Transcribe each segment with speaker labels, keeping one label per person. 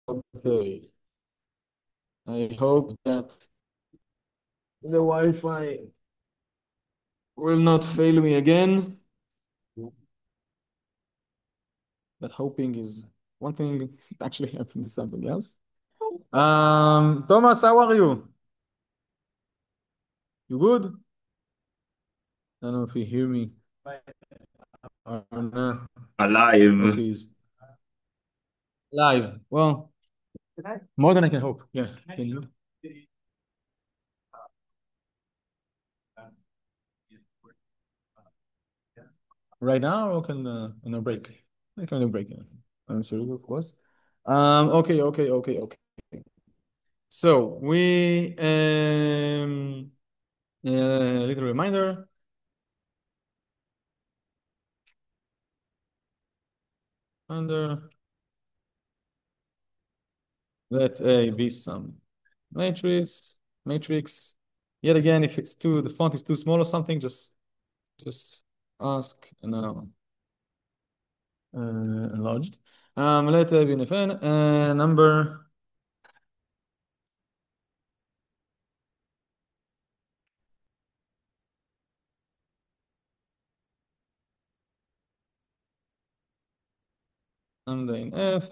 Speaker 1: Okay. I hope that the Wi-Fi will not fail me again. But hoping is one thing. Actually happened something else. Thomas, how are you? You good? I don't know if you hear me or not.
Speaker 2: Alive.
Speaker 1: Okay, it's live. Well, more than I can hope. Yeah. Can you? Right now or can in a break? I can break. Answer, of course. Okay. So we little reminder. Under let A be some matrix. Yet again, if it's too the font is too small or something, just ask and enlarged. Let A be an FN number in F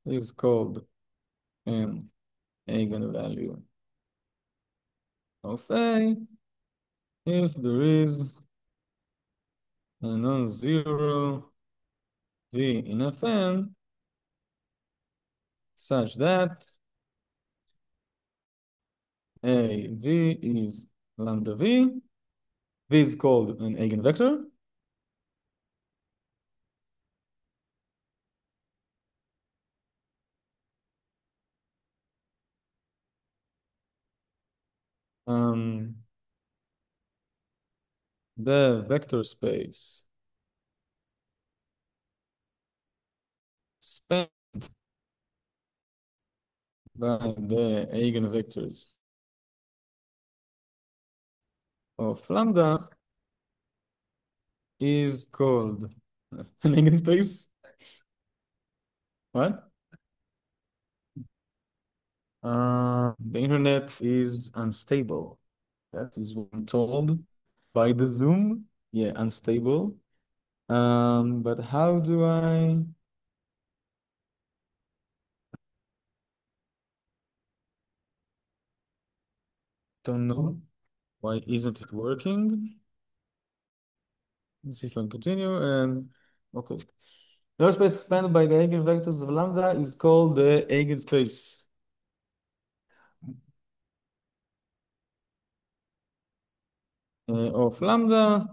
Speaker 1: is called an eigenvalue of A if there is a non-zero V in Fn such that A V is lambda V. V is called an eigenvector. Um, the vector space spanned by the eigenvectors of lambda is called an eigenspace. What? The internet is unstable. That is what I'm told by the Zoom. Yeah, unstable. But how do I don't know why isn't it working? Let's see if I can continue. Okay. The space expanded by the eigenvectors of lambda is called the eigenspace of lambda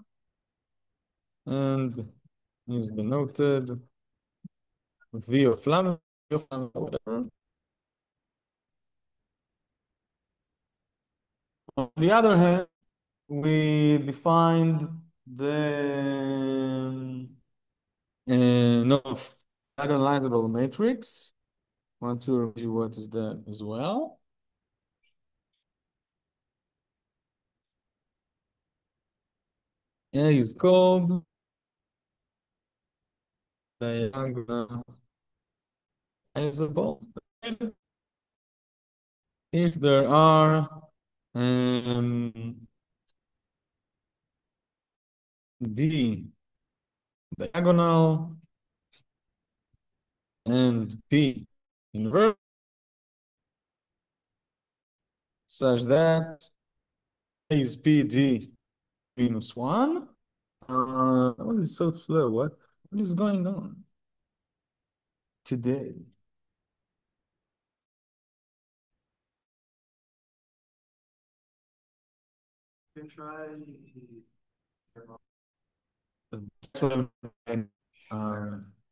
Speaker 1: and is denoted V of lambda, whatever. On the other hand, we defined the non-diagonalizable matrix. Want to review what is that as well. A is called diagonalizable if there are D diagonal and P inverse such that A is PD minus one. What is so slow? What is going on today? That's what I'm doing.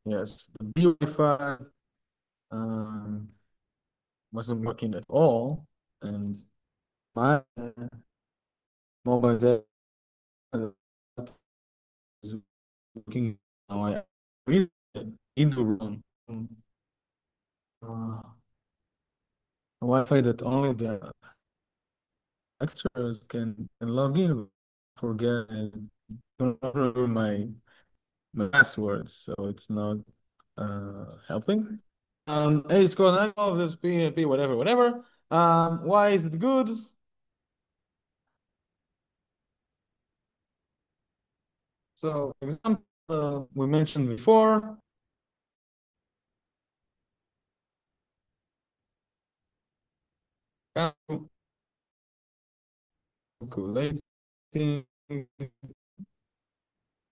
Speaker 1: Yes, the Wi-Fi um, wasn't working at all, and my mobile data is working now. I really need to run a Wi-Fi that only the lecturers can log in. Forget and don't remember my password, so it's not helping. A is called of this P, whatever, whatever. Why is it good? So, example we mentioned before. Calculating.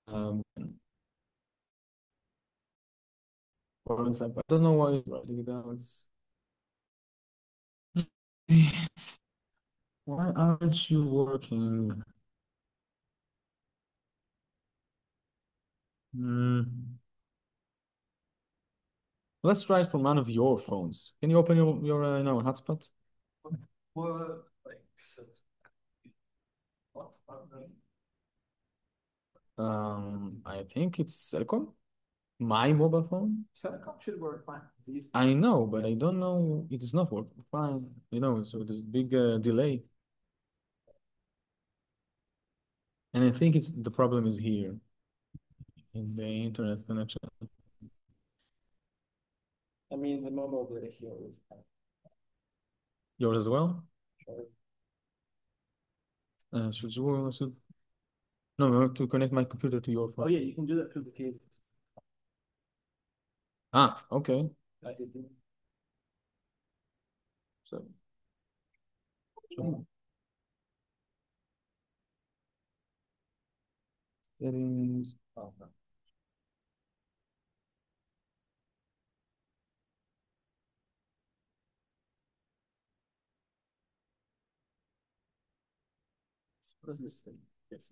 Speaker 1: Um, for example, I don't know why it's writing it down. Why aren't you working? Hmm. Let's try it from one of your phones. Can you open your no, hotspot? Well, like, I think it's Celcom. My mobile phone. Celcom should work fine. I know, but I don't know. It is not working fine. So there's big delay, and I think it's the problem is here in the internet connection. I mean, the mobile data here is yours as well. Sure. Should no, no, to connect my computer to your phone. Oh yeah, you can do that through the cable. Ah, okay. I did. So, settings. Oh, no. What is this thing? Yes.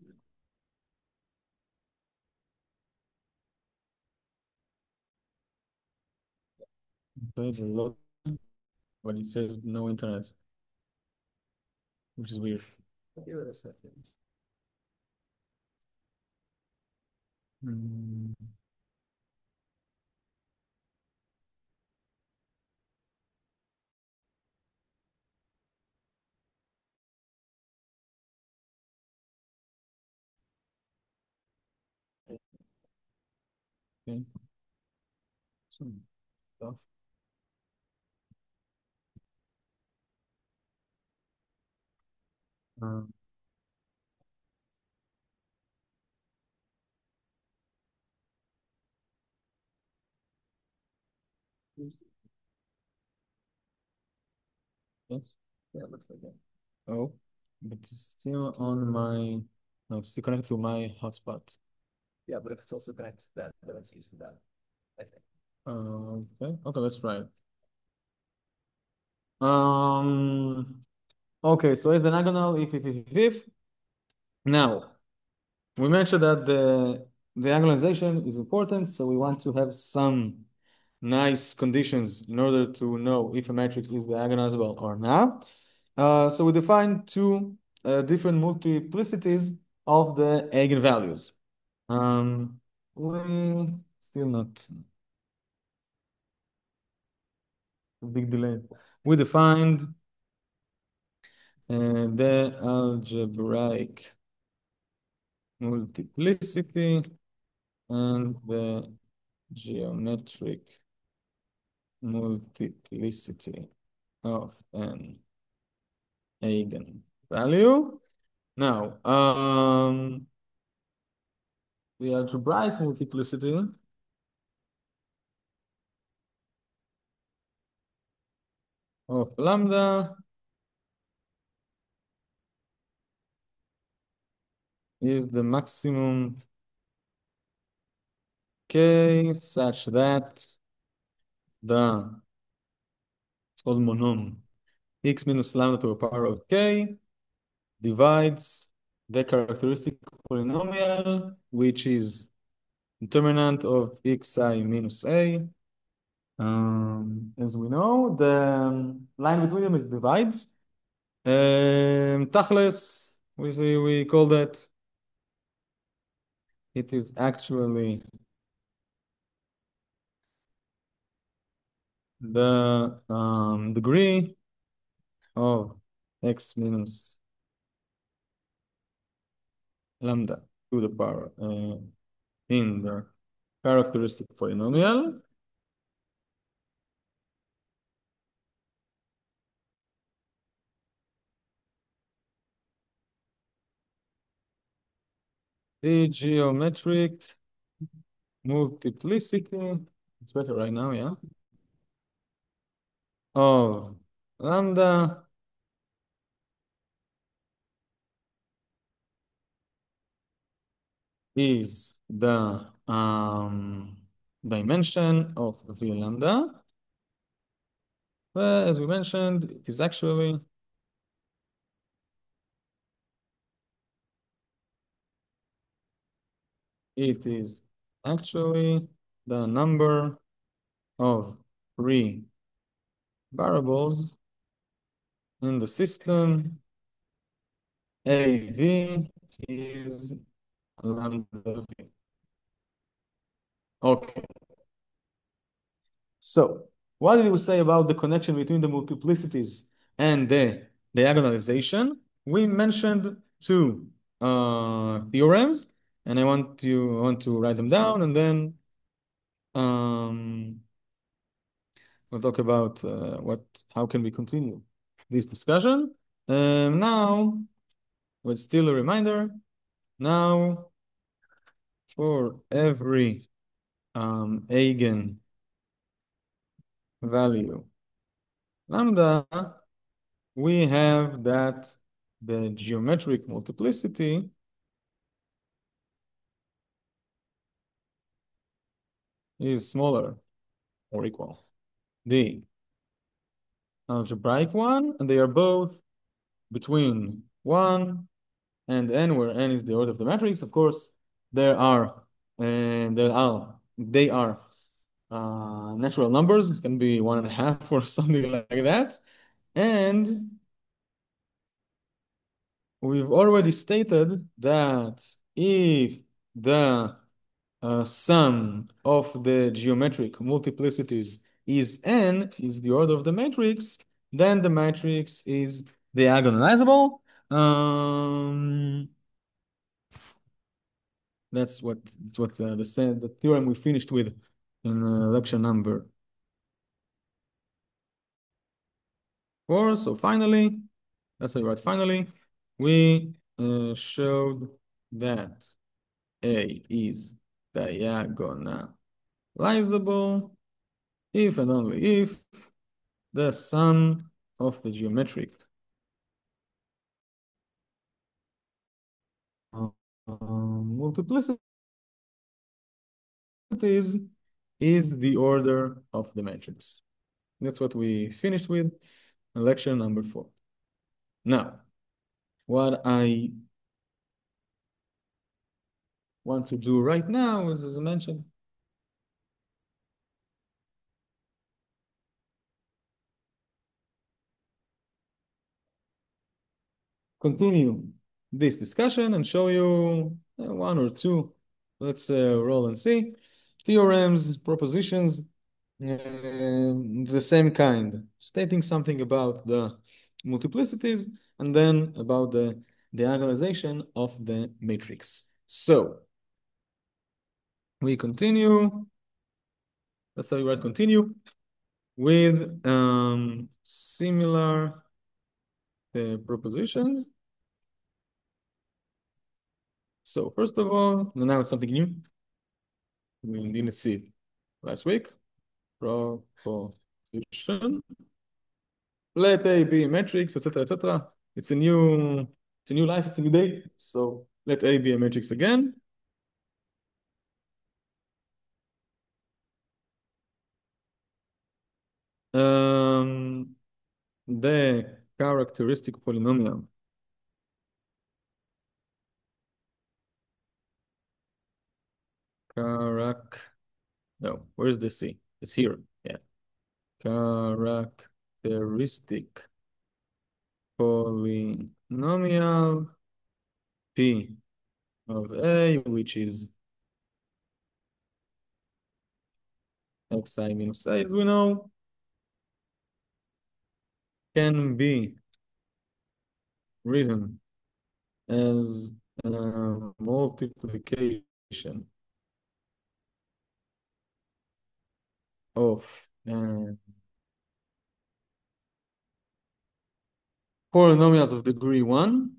Speaker 1: Okay, the load, but it says no internet, which is weird. Give it a second. Mm, okay. Some stuff. Uh, yes. Yeah, it looks like that. Oh, but it's still on my. No, it's still connected to my hotspot. Yeah, but if it's also connected to that, then it's using that, I think. Okay. Okay, let's try it. Okay, so it's diagonal if. Now, we mentioned that the diagonalization is important, so we want to have some nice conditions in order to know if a matrix is diagonalizable or not. So we define two different multiplicities of the eigenvalues. We still not a big delay. We defined the algebraic multiplicity and the geometric multiplicity of an eigenvalue. Now, the algebraic multiplicity of lambda is the maximum k such that the, it's called monom, x minus lambda to the power of k divides the characteristic polynomial, which is determinant of xi minus a. As we know, the line between them is divides. Tachles, we call that. It is actually the degree of x minus lambda to the power in the characteristic polynomial. the geometric multiplicity, it's better right now, yeah, of lambda is the dimension of V lambda. Well, as we mentioned, it is actually the number of free variables in the system. AV is lambda V. Okay. So, what did we say about the connection between the multiplicities and the diagonalization? We mentioned two theorems, and I want to write them down, and then um, we'll talk about how can we continue this discussion. Now, but still a reminder. Now, for every eigen value lambda, we have that the geometric multiplicity is smaller or equal. The algebraic one, and they are both between 1 and n, where n is the order of the matrix. Of course, there are, and they are natural numbers. It can be 1.5 or something like that. And we've already stated that if the sum of the geometric multiplicities is n, is the order of the matrix, then the matrix is diagonalizable. Um, that's what the theorem we finished with in lecture number 4. So finally, that's how you write finally, we showed that A is diagonalizable if and only if the sum of the geometric multiplicities is the order of the matrix. That's what we finished with in lecture number 4. Now, what I want to do right now is, as I mentioned, continue this discussion and show you one or two. Let's roll and see. Theorems, propositions, the same kind, stating something about the multiplicities and then about the diagonalization of the matrix. So we continue. That's how you write continue with similar propositions. So first of all, now it's something new. We didn't see it last week. Proposition. Let A be a matrix, etc., etc. It's a new life, it's a new day. So let A be a matrix again. The characteristic polynomial no, where's the C? It's here. Yeah. Characteristic polynomial P of A, which is xi minus A, as we know, can be written as multiplication of polynomials of degree 1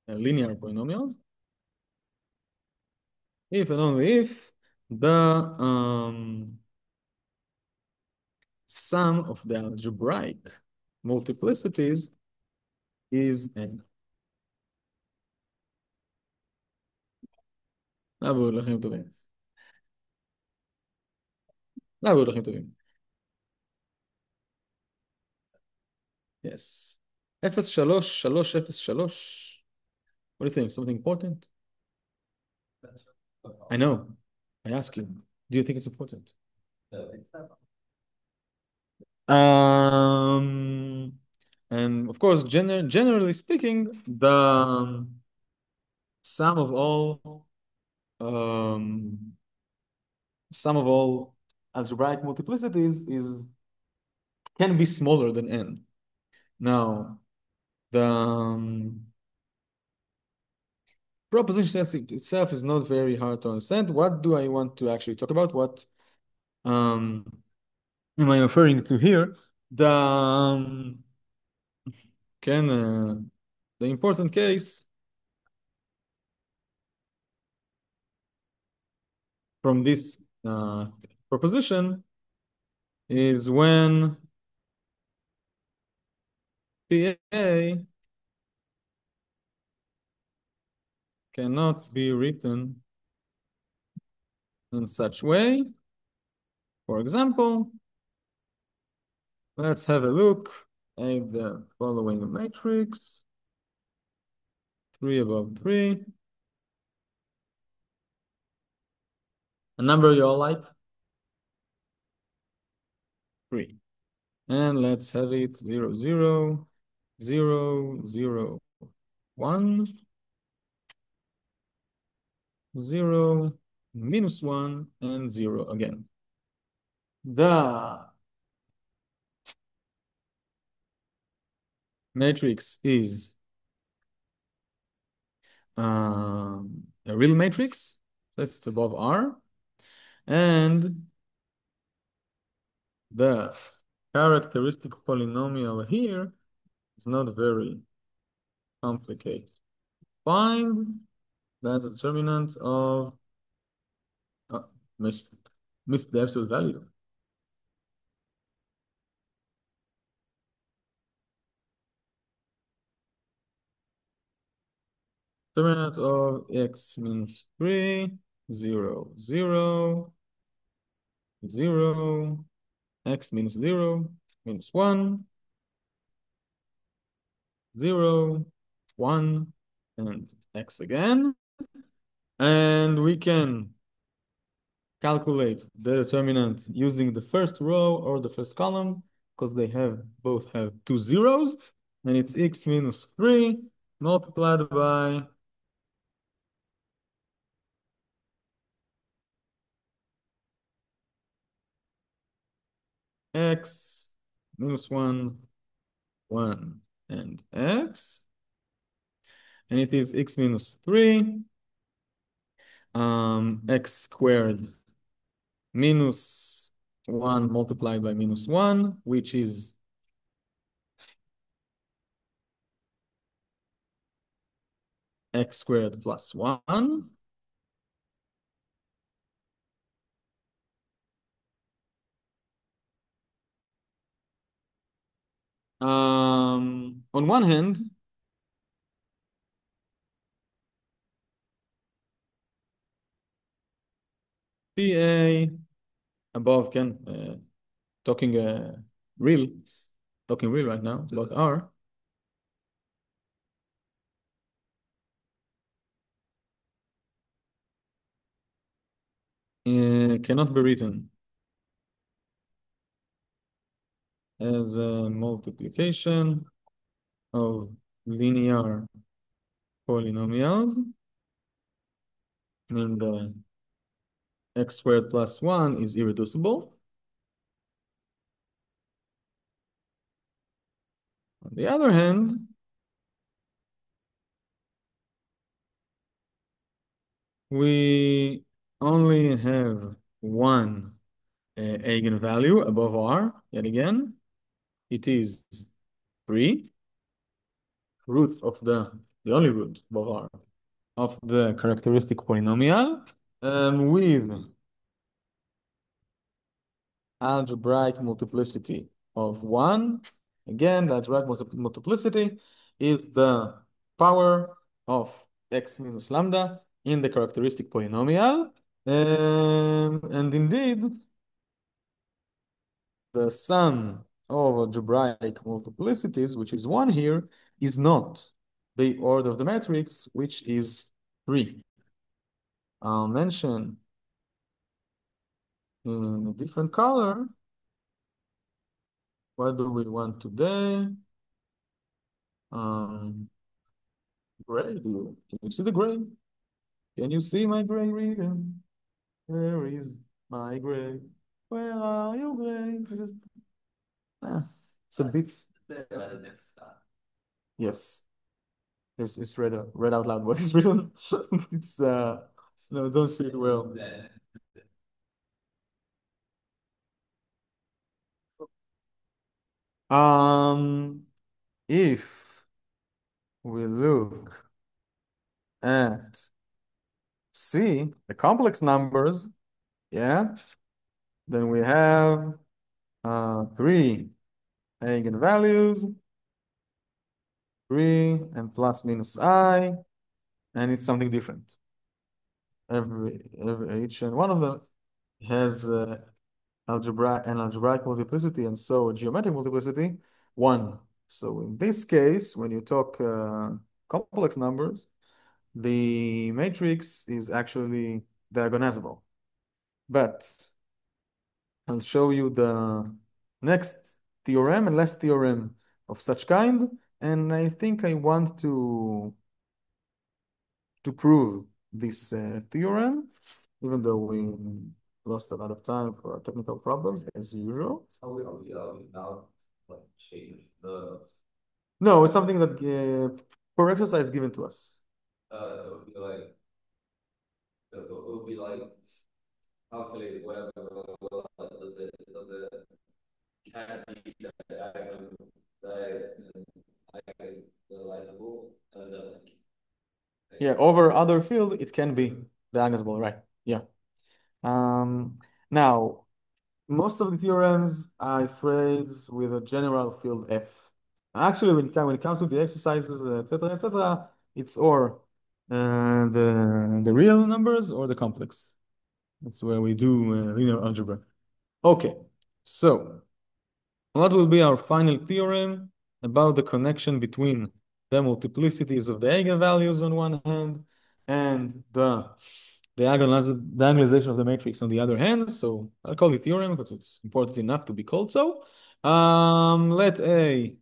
Speaker 1: linear polynomials if and only if the sum of the algebraic multiplicities is n. لا بقول לכם טובים. لا بقول לכם טובים. Yes. 03 What do you think? Something important? I know. I ask you. Do you think it's important? Um, and of course, generally speaking, the sum of all um, sum of all algebraic multiplicities is can be smaller than n. Now, the proposition itself is not very hard to understand. What do I want to actually talk about? What am I referring to here? Can the important case from this proposition is when PA cannot be written in such way. For example, let's have a look at the following matrix. 3 above 3. A number you all like? 3. And let's have it 0, 0, 0, 0, 1, 0, -1, and 0 again. The matrix is a real matrix. That's above R. And the characteristic polynomial here is not very complicated. Find the determinant of missed the absolute value. Determinant of x means 3, 0, 0, 0, x means 0, means 1, 0, 1, and x again. And we can calculate the determinant using the first row or the first column because they both have 2 zeros, and it's x minus 3 multiplied by x minus 1, 1, and x. And it is x minus 3, x squared minus 1 multiplied by -1, which is x squared plus 1. On one hand, PA above can talking real, talking real right now about R. Cannot be written as a multiplication of linear polynomials, and x squared plus 1 is irreducible. On the other hand, we only have one eigenvalue above R, yet again. It is 3, root of the the only root, both are, of the characteristic polynomial with algebraic multiplicity of 1. Again, the algebraic multiplicity is the power of x minus lambda in the characteristic polynomial. And indeed, the sum of algebraic multiplicities, which is 1 here, is not the order of the matrix, which is 3. I'll mention in a different color. What do we want today? Gray. Can you see the gray? Can you see my gray reading? Where is my gray? Where are you, gray? Ah, it's a bit. Yes. It's read out loud what is written. It's no, don't see it well. If we look at C, the complex numbers, yeah, then we have 3 eigenvalues, 3 and plus minus I, and it's something different. Each and one of them has algebraic multiplicity and so geometric multiplicity 1. So in this case, when you talk complex numbers, the matrix is actually diagonalizable. But I'll show you the next theorem and last theorem of such kind, and I think I want to prove this theorem, even though we lost a lot of time for technical problems as usual. No, it's something that per exercise given to us. Yeah, over other field, it can be diagonalizable, right? Yeah. Now, most of the theorems I phrase with a general field F. Actually, when it comes to the exercises, etc., it's or the real numbers or the complex. That's where we do linear algebra. Okay, so what will be our final theorem about the connection between the multiplicities of the eigenvalues on one hand and the diagonalization of the matrix on the other hand? So I'll call it theorem because it's important enough to be called so. Let A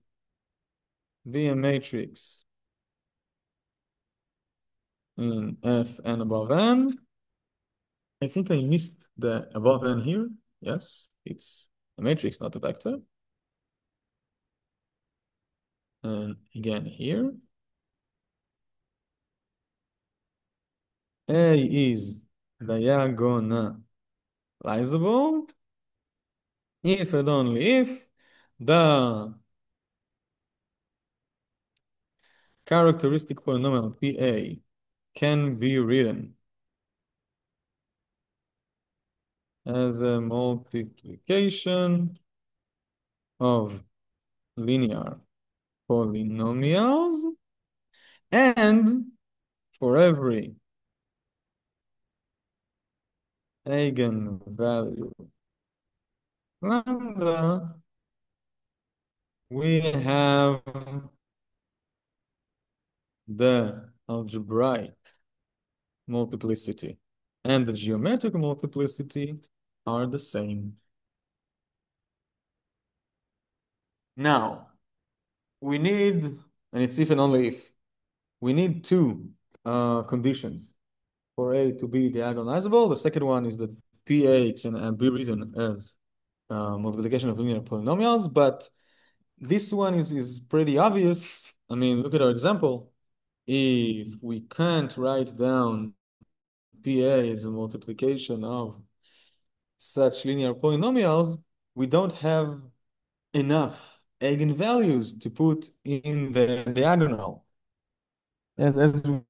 Speaker 1: be a matrix in F n above n. I think I missed the above n here. Yes, it's a matrix, not a vector. And again here. A is diagonalizable if and only if the characteristic polynomial PA can be written as a multiplication of linear polynomials, and for every eigenvalue lambda, we have the algebraic multiplicity and the geometric multiplicity are the same. Now, we need, and it's if and only if, we need two conditions for A to be diagonalizable. The second one is that PA can be written as multiplication of linear polynomials, but this one is pretty obvious. I mean, look at our example. If we can't write down PA as a multiplication of such linear polynomials, we don't have enough eigenvalues to put in the diagonal. As we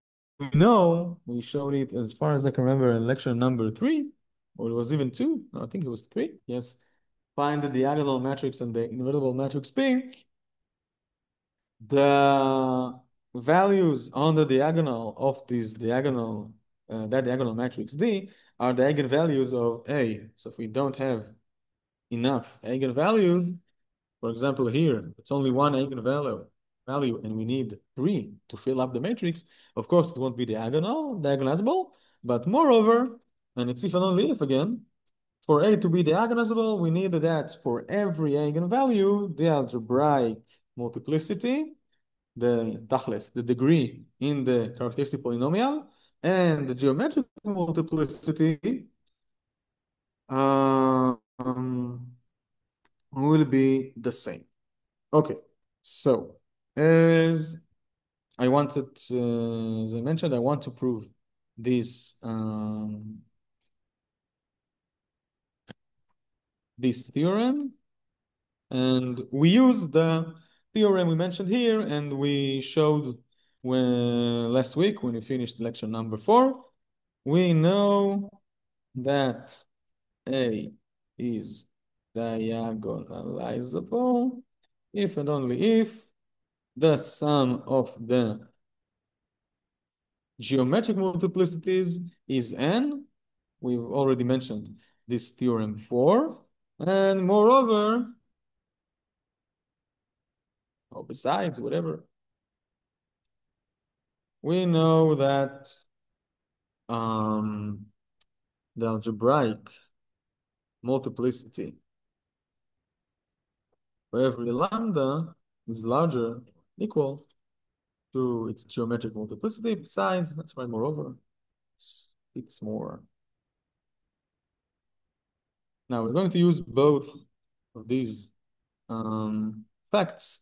Speaker 1: know, we showed it as far as I can remember in lecture number 3, or it was even 2. No, I think it was 3. Yes. Find the diagonal matrix and the invertible matrix P. The values on the diagonal of this diagonal, that diagonal matrix D are the eigenvalues of A. So if we don't have enough eigenvalues, for example, here, it's only one eigenvalue, and we need 3 to fill up the matrix. Of course, it won't be diagonalizable, but moreover, and it's if and only if again, for A to be diagonalizable, we need that for every eigenvalue, the algebraic multiplicity, the tachlis, the degree in the characteristic polynomial, and the geometric multiplicity um, will be the same. Okay, so as as I mentioned, I want to prove this this theorem, and we use the theorem we mentioned here, and we showed last week when we finished lecture number 4. We know that A is diagonalizable if and only if the sum of the geometric multiplicities is n. We've already mentioned this theorem before. And moreover, or besides, whatever, we know that um, the algebraic multiplicity for every lambda is larger, equal to its geometric multiplicity. Besides, let's write moreover, it's more. Now we're going to use both of these facts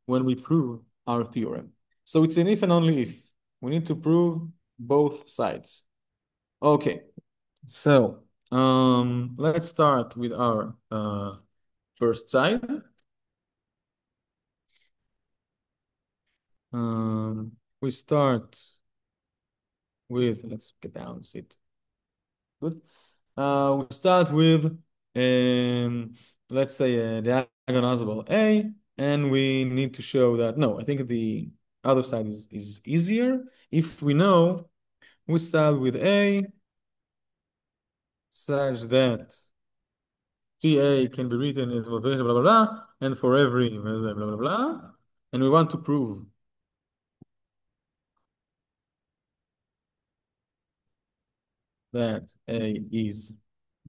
Speaker 1: when we prove our theorem. So it's an if and only if. We need to prove both sides. Okay, so let's start with our first side. We start with, let's get down, sit. Good. We start with, let's say, a diagonalizable A, and we need to show that, no, I think the other side is easier. If we know, we start with A such that TA can be written as blah, blah, blah, blah, and for every blah, blah, blah, blah, and we want to prove that A is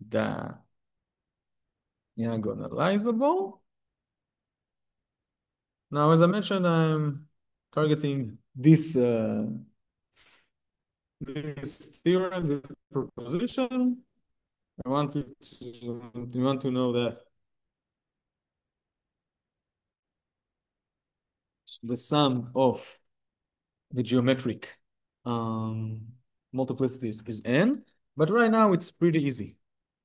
Speaker 1: diagonalizable. Now, as I mentioned, I'm targeting this theorem, this proposition. You want to know that the sum of the geometric multiplicities is n, but right now it's pretty easy.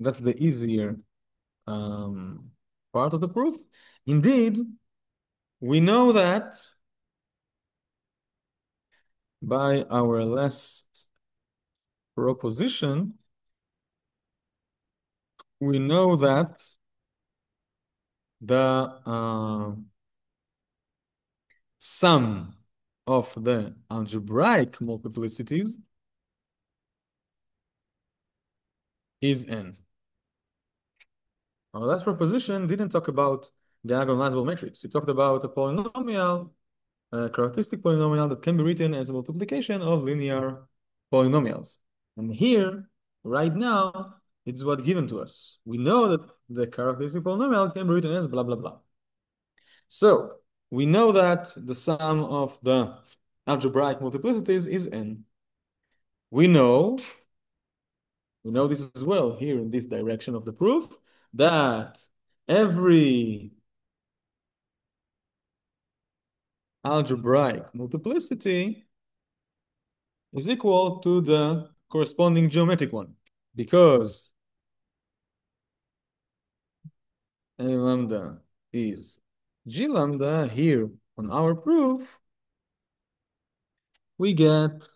Speaker 1: That's the easier part of the proof. Indeed, we know that by our last proposition, we know that the sum of the algebraic multiplicities is n. Our last proposition didn't talk about diagonalizable matrix. We talked about a polynomial, a characteristic polynomial that can be written as a multiplication of linear polynomials. And here, right now, it's what's given to us. We know that the characteristic polynomial can be written as blah, blah, blah. So we know that the sum of the algebraic multiplicities is n. We know this as well here in this direction of the proof, that every algebraic multiplicity is equal to the corresponding geometric one, because A lambda is G lambda here on our proof. we get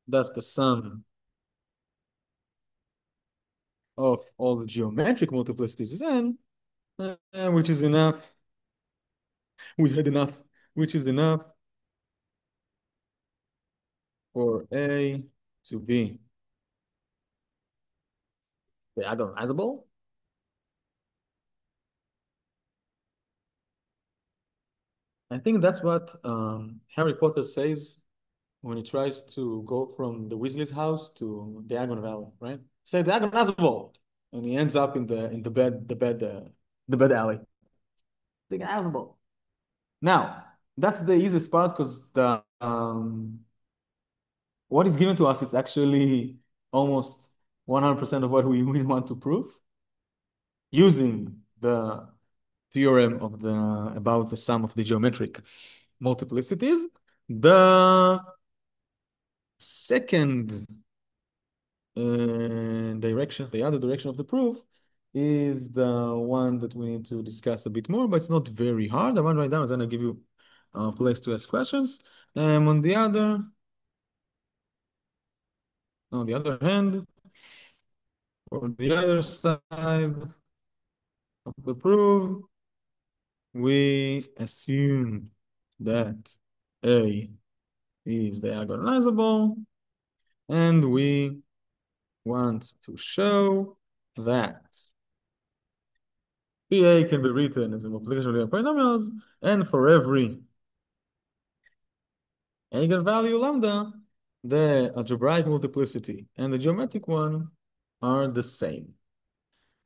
Speaker 1: that's the sum of all the geometric multiplicities is n, which is enough. We had enough, which is enough for A to be diagonalizable. I think that's what Harry Potter says when he tries to go from the Weasley's house to Diagon Valley, right? Say diagonalizable, and he ends up in the bed alley. Diagonalizable. Now, that's the easiest part because the what is given to us is actually almost 100% of what we want to prove using the theorem of the about the sum of the geometric multiplicities. The second direction, the other direction of the proof, is the one that we need to discuss a bit more, but it's not very hard. I want to write down, then I'll give you a place to ask questions. On the other hand, on the other side of the proof, we assume that A is diagonalizable, and we want to show that PA can be written as a multiplication of Real polynomials, and for every eigenvalue lambda, the algebraic multiplicity and the geometric one are the same.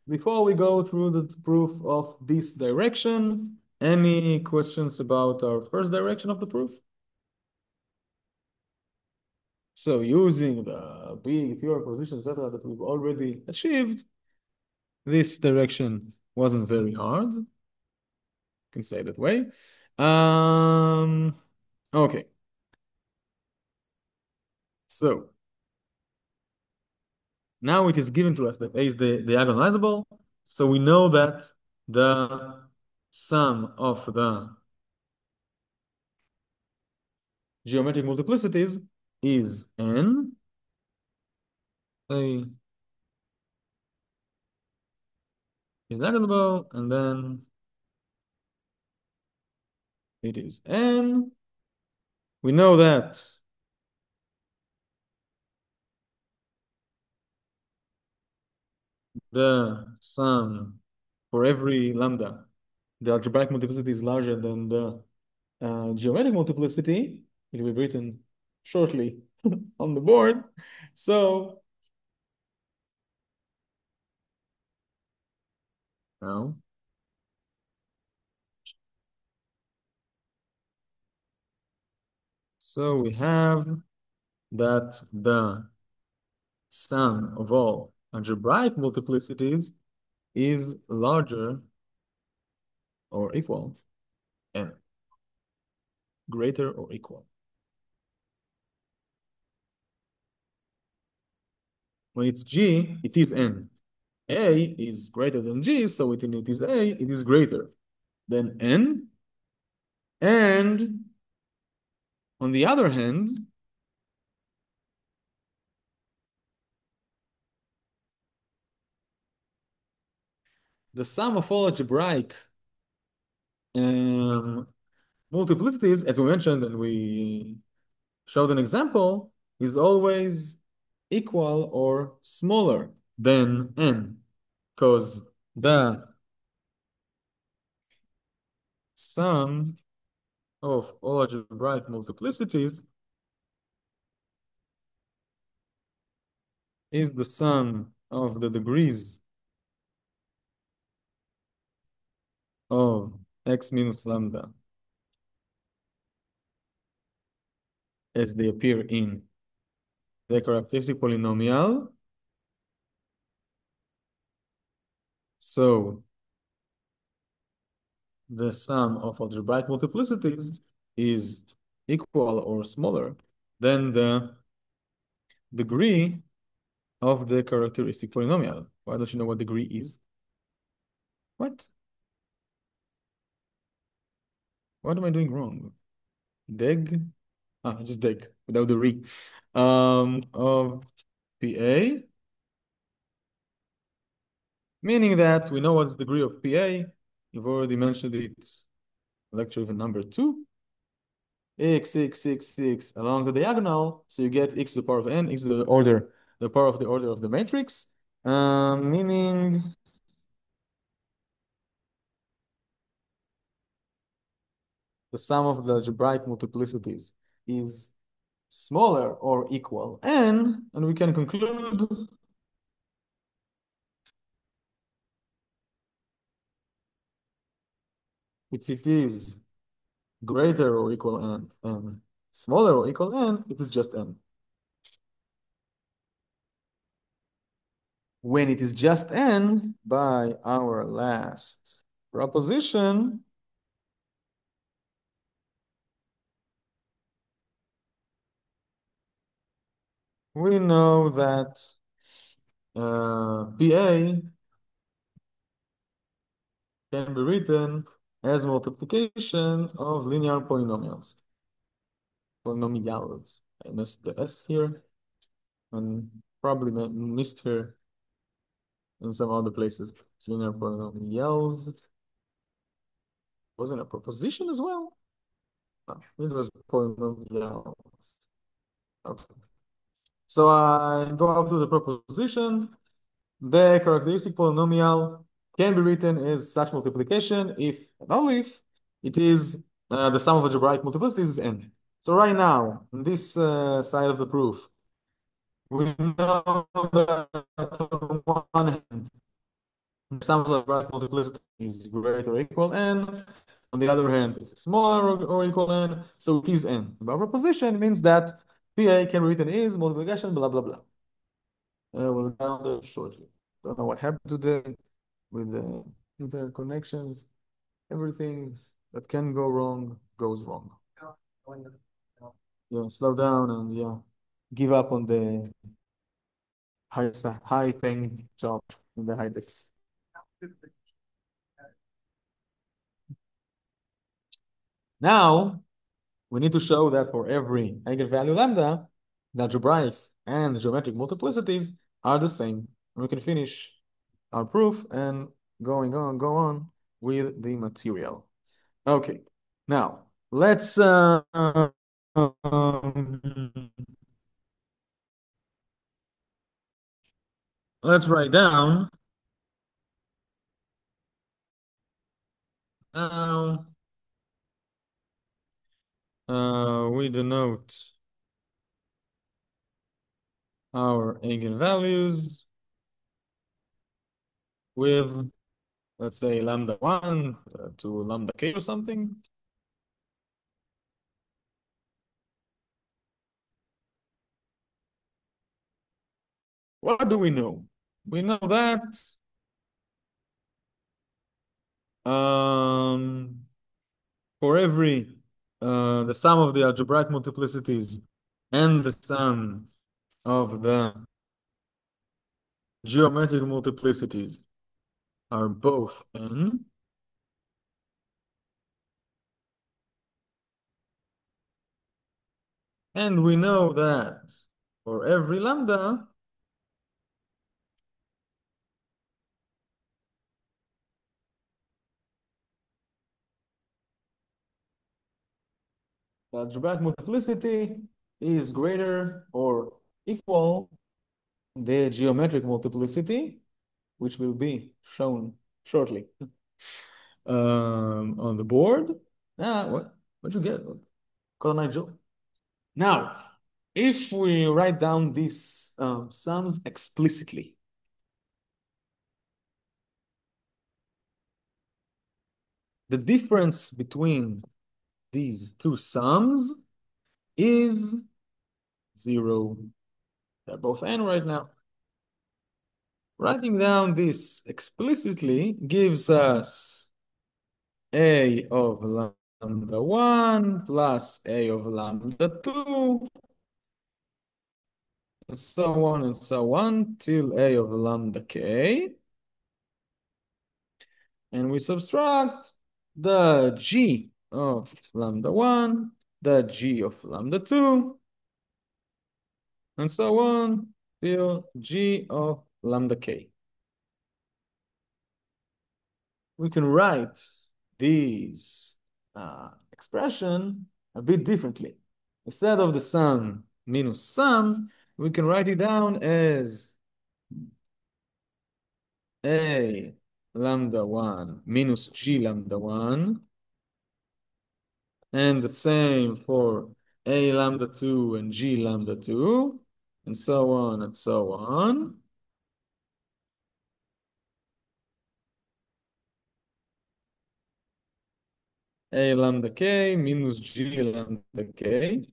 Speaker 1: Before we go through the proof of this direction, any questions about our first direction of the proof? So using the big theorem position, etc., that we've already achieved, this direction wasn't very hard. Can say that way. Okay. So now it is given to us that A is the diagonalizable. So we know that the sum of the geometric multiplicities is n. A is diagonalizable, and then it is n. We know that the sum for every lambda, the algebraic multiplicity is larger than the geometric multiplicity. It will be written shortly on the board. So now, so we have that the sum of all algebraic multiplicities is larger or equal n, greater or equal. When it's G, it is n. A is greater than G, so it is A, it is greater than n. And on the other hand, the sum of all algebraic multiplicities, as we mentioned and we showed an example, is always equal or smaller than n, because the sum of all algebraic multiplicities is the sum of the degrees of x minus lambda as they appear in the characteristic polynomial. So the sum of algebraic multiplicities is equal or smaller than the degree of the characteristic polynomial. Why don't you know what degree is? What? What am I doing wrong? Deg? Ah, just deg without the re. Of PA, meaning that we know what's the degree of PA. You've already mentioned it, lecture even number 2. X along the diagonal, so you get x to the power of n, x to the order, the power of the order of the matrix, meaning the sum of the algebraic multiplicities is smaller or equal n, and we can conclude if it is greater or equal n and smaller or equal n, it is just n. When it is just n, by our last proposition, we know that PA can be written as multiplication of linear polynomials. Polynomials. I missed the S here and probably missed her in some other places. It's linear polynomials. Wasn't a proposition as well? No, it was polynomials. Okay. So I go up to the proposition. The characteristic polynomial can be written as such multiplication if and only if it is the sum of algebraic multiplicities is n. So right now, on this side of the proof, we know that on one hand, the sum of algebraic multiplicity is greater or equal n. On the other hand, it's smaller or equal n, so it is n. By proposition means that PA can be written as multiplication, blah, blah, blah. We'll down there shortly. Don't know what happened today with the internet connections. Everything that can go wrong goes wrong. Yeah, slow down and yeah, give up on the high paying job in the high techs. Now we need to show that for every eigenvalue lambda, the algebraic and the geometric multiplicities are the same. We can finish our proof and go on with the material. Okay, now let's write down now. We denote our eigenvalues with, let's say, lambda 1 to lambda k or something. What do we know? We know that for every the sum of the algebraic multiplicities and the sum of the geometric multiplicities are both n. And we know that for every lambda, the algebraic multiplicity is greater or equal the geometric multiplicity, which will be shown shortly on the board. What'd you get? Colonel Joe. Now, if we write down these sums explicitly, the difference between these two sums is 0. They're both n right now. Writing down this explicitly gives us a of lambda 1 plus a of lambda 2, and so on till a of lambda k. And we subtract the g of lambda 1, the g of lambda 2, and so on till g of lambda k. We can write these expression a bit differently. Instead of the sum minus sum, we can write it down as a lambda 1 minus g lambda 1, and the same for a lambda 2 and g lambda 2, and so on and so on. A lambda k minus g lambda k.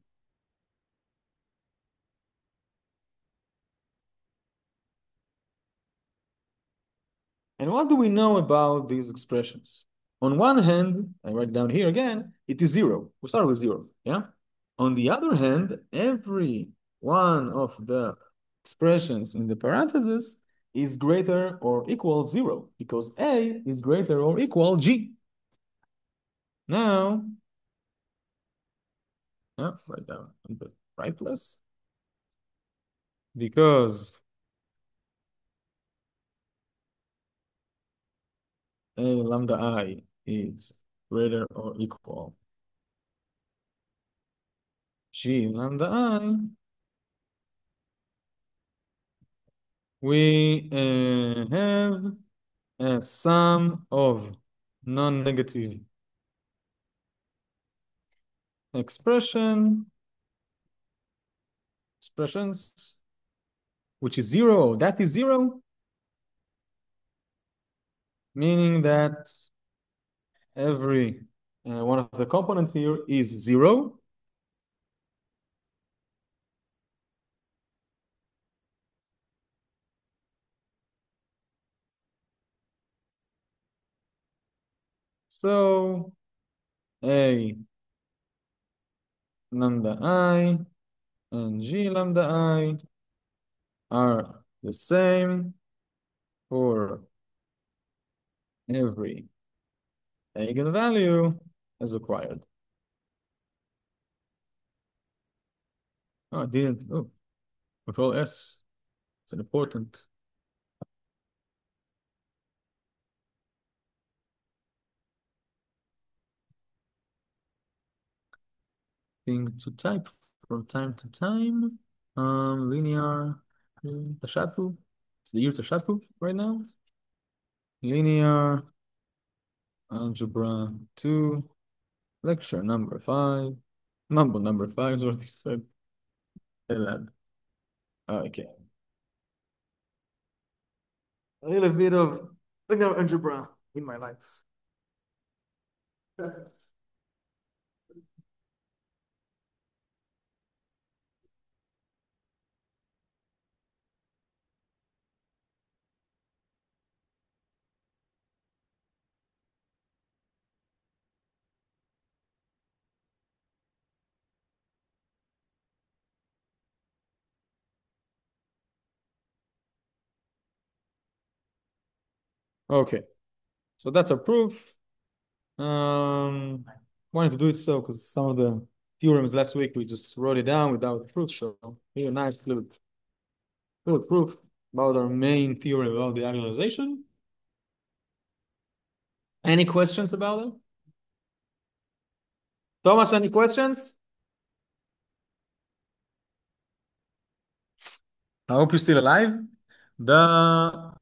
Speaker 1: And what do we know about these expressions? On one hand, I write down here again, it is zero. We start with zero, yeah? On the other hand, every one of the expressions in the parentheses is greater or equal zero because A is greater or equal G. Now, write down on the right place. Because A lambda I is greater or equal G lambda I, we have a sum of non-negative expressions, which is zero. That is zero, meaning that every one of the components here is zero. So A lambda I and G lambda I are the same for every eigenvalue as required. Oh, I didn't. Oh, Control S. It's an important thing to type from time to time. Linear Tashatu. It's the year Tashatu right now. Linear Algebra 2, lecture number 5. Mambo number 5 is what he said. Elad. Okay. A little bit of linear algebra in my life. Okay. So that's our proof. Wanted to do it so because some of the theorems last week we just wrote it down without the proof. So here, nice little proof about our main theorem about diagonalization. Any questions about it? Thomas, any questions? I hope you're still alive. The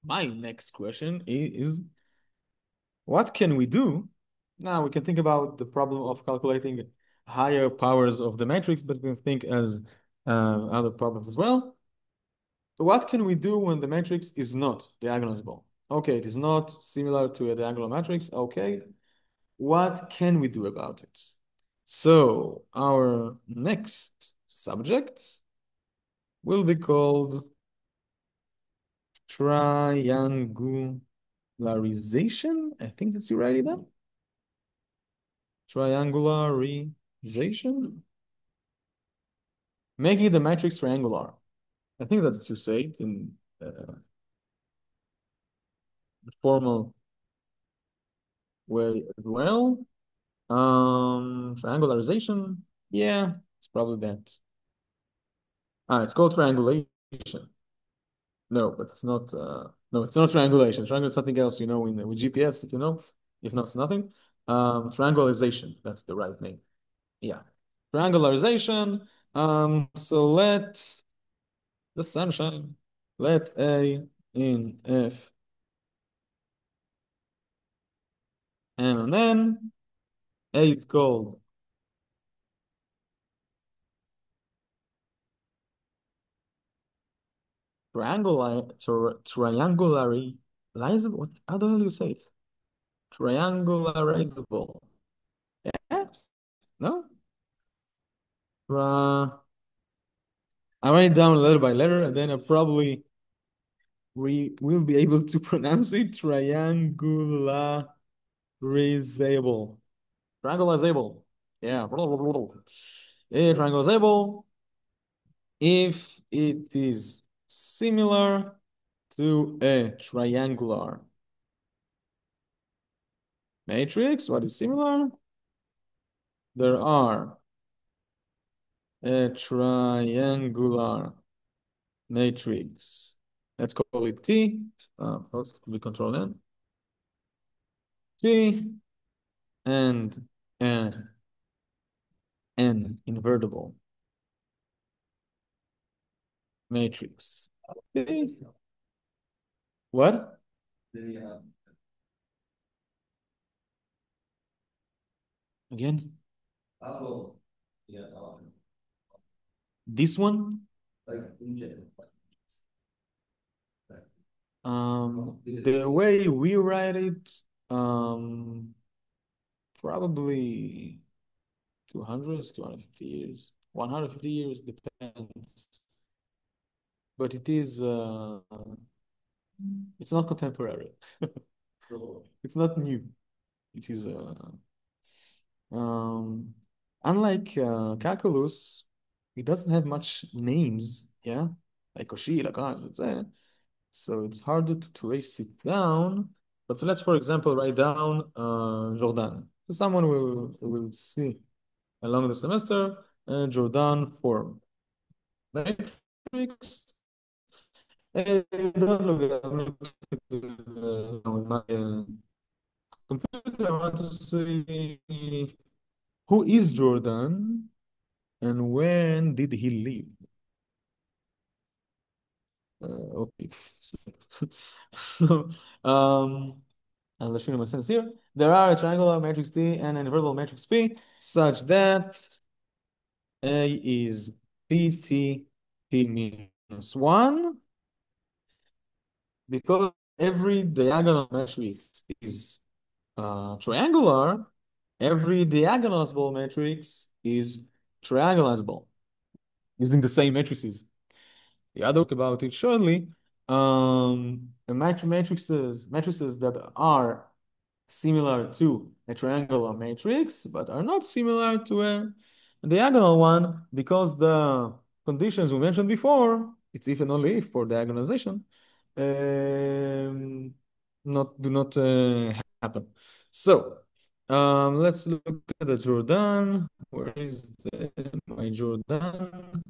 Speaker 1: my next question is what can we do? Now we can think about the problem of calculating higher powers of the matrix, but we can think as other problems as well. So what can we do when the matrix is not diagonalizable? Okay, it is not similar to a diagonal matrix. Okay, what can we do about it? So our next subject will be called triangularization. I think that's you write it down. Triangularization. Making the matrix triangular. I think that's what you say in the formal way as well. Triangularization. Yeah, it's probably that. Ah, it's called triangulation. No, but it's not. No, it's not triangulation. Triangle is something else, with GPS, if you know. If not, it's nothing. Triangularization. That's the right name. Yeah. Triangularization. So let the sunshine. Let A in F and N. A is called triangularizable. What? How the hell do you say it? Triangularizable. Yeah? No? I write it down letter by letter, and then I probably we will be able to pronounce it. Triangularizable. Triangularizable. Yeah. Yeah, triangularizable if it is similar to a triangular matrix. What is similar? There are a triangular matrix. Let's call it T. First, we control N. T and an invertible matrix. Okay. What? Again? This one? The way we write it, probably 200, 250 years. 150 years depends. But it's not contemporary. It's not new. It is um unlike calculus, it doesn't have much names, yeah, like Cauchy, Lagrange, etc. So it's harder to trace it down. But let's, for example, write down Jordan. So someone will see along the semester Jordan form matrix. Don't look at my computer. I want to see who is Jordan and when did he live. Okay. So, and let's show my sense here. There are a triangular matrix T and an invertible matrix P such that A is PT P minus 1 because every diagonal matrix is triangular, every diagonalizable matrix is triangulizable using the same matrices. The other talk about it shortly. Matrices that are similar to a triangular matrix, but are not similar to a diagonal one because the conditions we mentioned before, it's if and only if for diagonalization, um, not do not happen. So let's look at the Jordan. Where is my Jordan?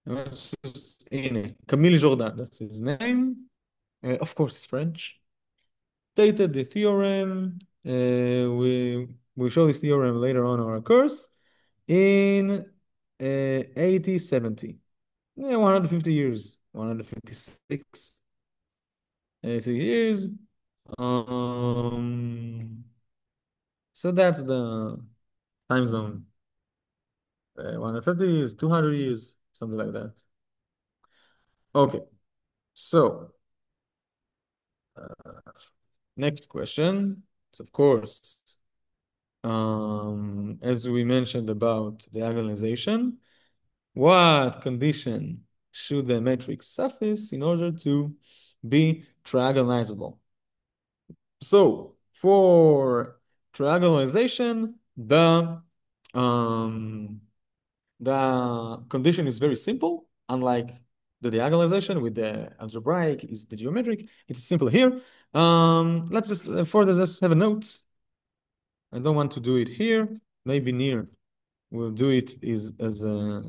Speaker 1: Let's just in Camille Jordan, that's his name. Of course, it's French. Stated the theorem. We show this theorem later on in our course in 80, 70. Yeah, 150 years, 156, 80 years. Um, so that's the time zone. 150 years, 200 years, something like that. Okay, so next question is, of course, as we mentioned about diagonalization, what condition should the matrix suffice in order to be triagonalizable? So for triagonalization, um, the condition is very simple, unlike the diagonalization with the algebraic is the geometric. It's simple here. Let's just further just have a note. I don't want to do it here. Maybe near. We'll do it is as a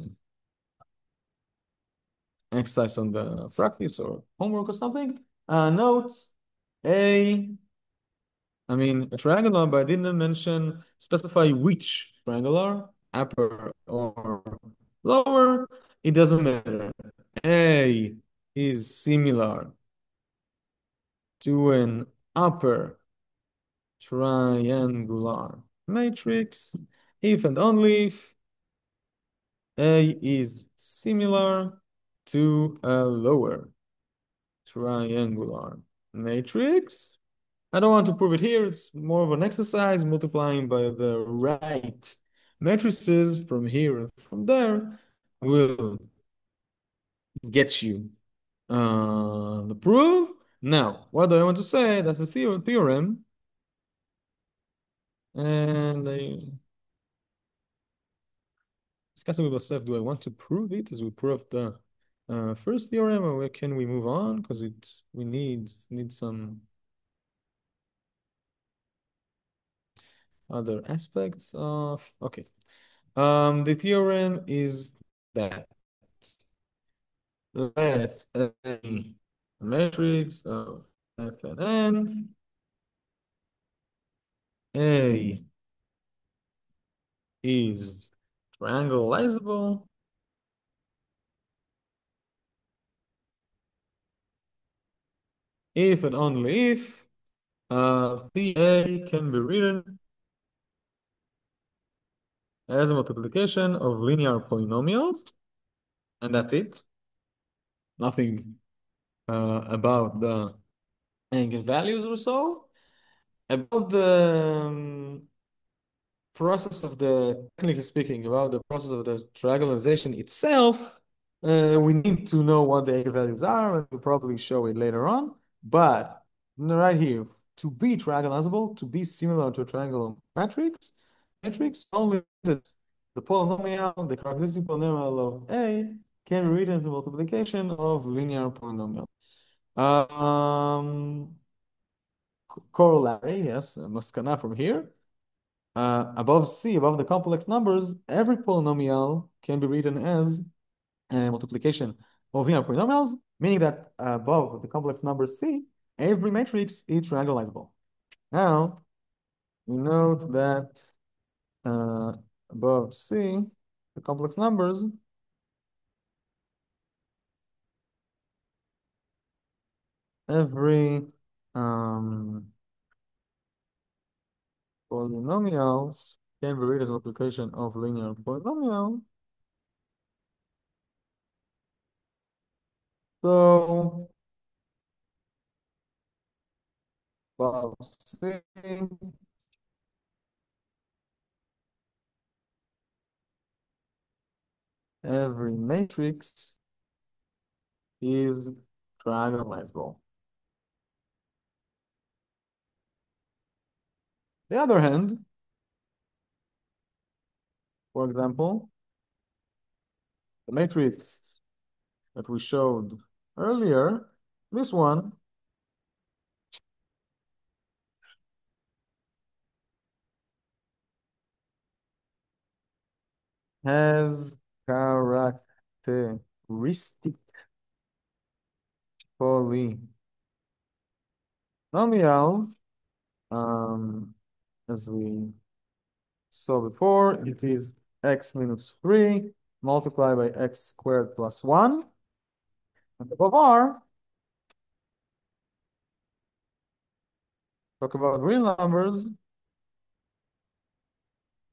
Speaker 1: exercise on the practice or homework or something. Note A. I mean, a triangular, but I didn't mention, specify which triangular, upper or lower. It doesn't matter. A is similar to an upper triangular matrix if and only if A is similar to a lower triangular matrix. I don't want to prove it here. It's more of an exercise, multiplying by the right matrices from here and from there will get you the proof. Now, what do I want to say? That's a theorem. And I discussing with myself, do I want to prove it as we proved the first theorem, or where can we move on? Because we need some other aspects of, okay. The theorem is that let a matrix of F and N, A is triangularizable if and only if CA can be written as a multiplication of linear polynomials, and that's it. Nothing about the eigenvalues or so. About the process of the, technically speaking, about the process of the triangularization itself, we need to know what the eigenvalues are, and we'll probably show it later on. But right here, to be triangularizable, to be similar to a triangular matrix only that the polynomial, the characteristic polynomial of A can be written as a multiplication of linear polynomial. Um, Corollary, yes, maskana from here. Above C, above the complex numbers, every polynomial can be written as a multiplication of linear polynomials, meaning that above the complex number C, every matrix is triangularizable. Now, we note that uh, above C, the complex numbers, every polynomial can be written as a multiplication of linear polynomial. So, above C, every matrix is triangularizable. The other hand, for example, the matrix that we showed earlier, this one has characteristic polynomial, as we saw before, it is x minus 3 multiplied by x squared plus 1. And above R, talk about real numbers,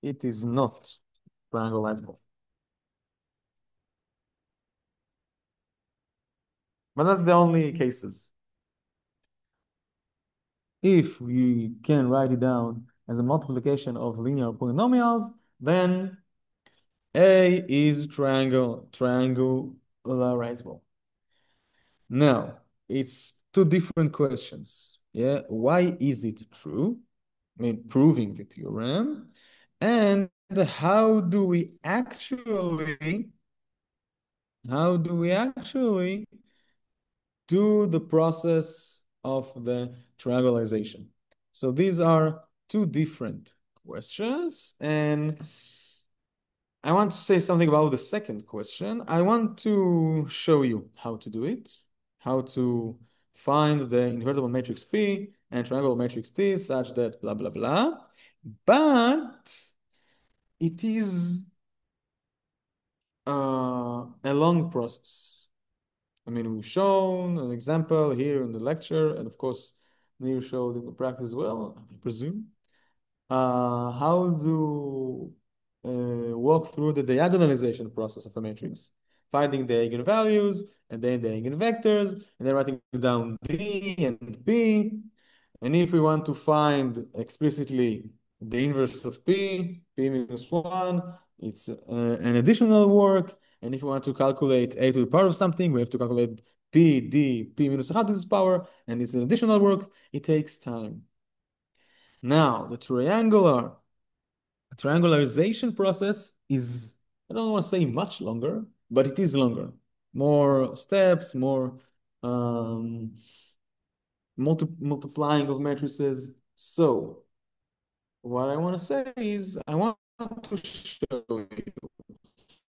Speaker 1: it is not triangularizable. But that's the only cases. If we can write it down as a multiplication of linear polynomials, then A is triangularizable. Now, it's two different questions. Yeah, why is it true? I mean, proving the theorem. And how do we actually how do we actually do the process of the triangularization? So these are two different questions, and I want to say something about the second question. I want to show you how to do it, how to find the invertible matrix P and triangular matrix T such that blah, blah, blah. But it is a long process. I mean, we've shown an example here in the lecture, and of course, Neil showed in the practice as well, I presume. How to walk through the diagonalization process of a matrix, finding the eigenvalues, and then the eigenvectors, and then writing down D and P. And if we want to find explicitly the inverse of P minus 1, it's an additional work. And if we want to calculate a to the power of something, we have to calculate P minus half to this power, and it's an additional work. It takes time. Now, the triangularization process is, I don't want to say much longer, but it is longer. More steps, more um, multiplying of matrices. So what I want to say is I want to show you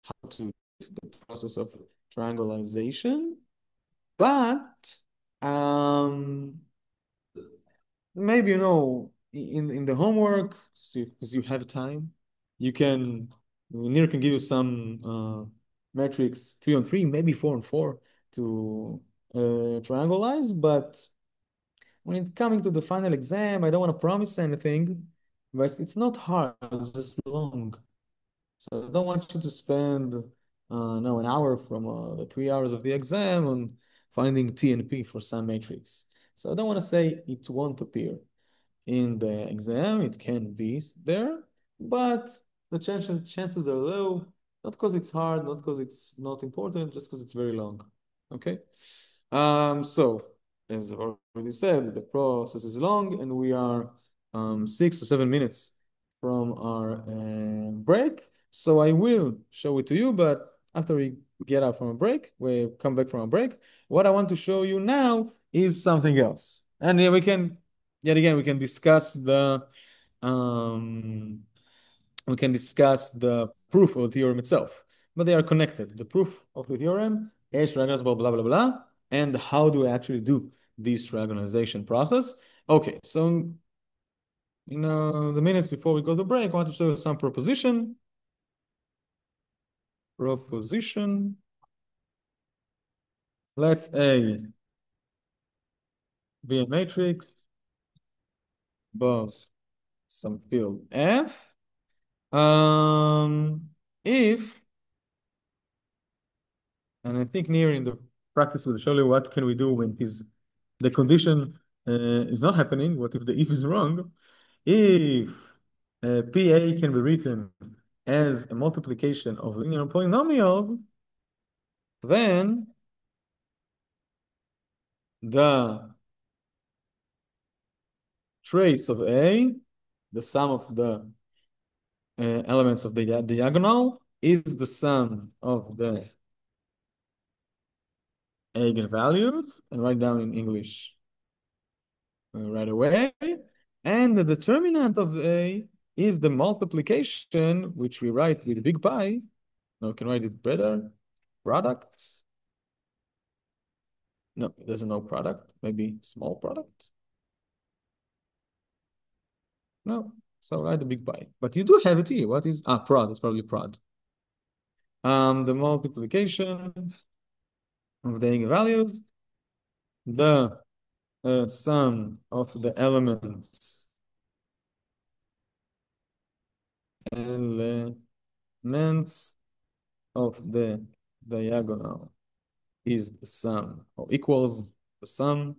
Speaker 1: how to do the process of triangularization, but um, maybe in the homework, so because you have time, you can Nir can give you some metrics 3 on 3, maybe 4 on 4 to triangularize, but when it's coming to the final exam, I don't want to promise anything, but it's not hard, it's just long. So I don't want you to spend no an hour from the 3 hours of the exam on finding T and P for some matrix. So I don't want to say it won't appear in the exam. It can be there, but the chances are low, not because it's hard, not because it's not important, just because it's very long. Okay? So as I've already said, the process is long, and we are 6 to 7 minutes from our break. So I will show it to you, but after we get out from a break, we come back from a break. What I want to show you now is something else. And yeah, we can, yet again, um, we can discuss the proof of the theorem itself, but they are connected. The proof of the theorem, H diagonalizable, blah, blah, blah, and how do we actually do this diagonalization process? Okay, so the minutes before we go to break, I want to show you some proposition. Let A be a matrix, both some field F. If, and I think near in the practice will show you what can we do when the condition is not happening. What if the if is wrong? If PA can be written as a multiplication of linear polynomials, then the trace of A, the sum of the elements of the diagonal, is the sum of the eigenvalues, and write down in English right away. And the determinant of A is the multiplication, which we write with big pi. No, can write it better. Product. No, there's no product. Maybe small product. No, so write the big pi. But you do have it here. What is prod? It's probably prod. The multiplication of the eigenvalues, the sum of the elements of the diagonal is the sum or equals the sum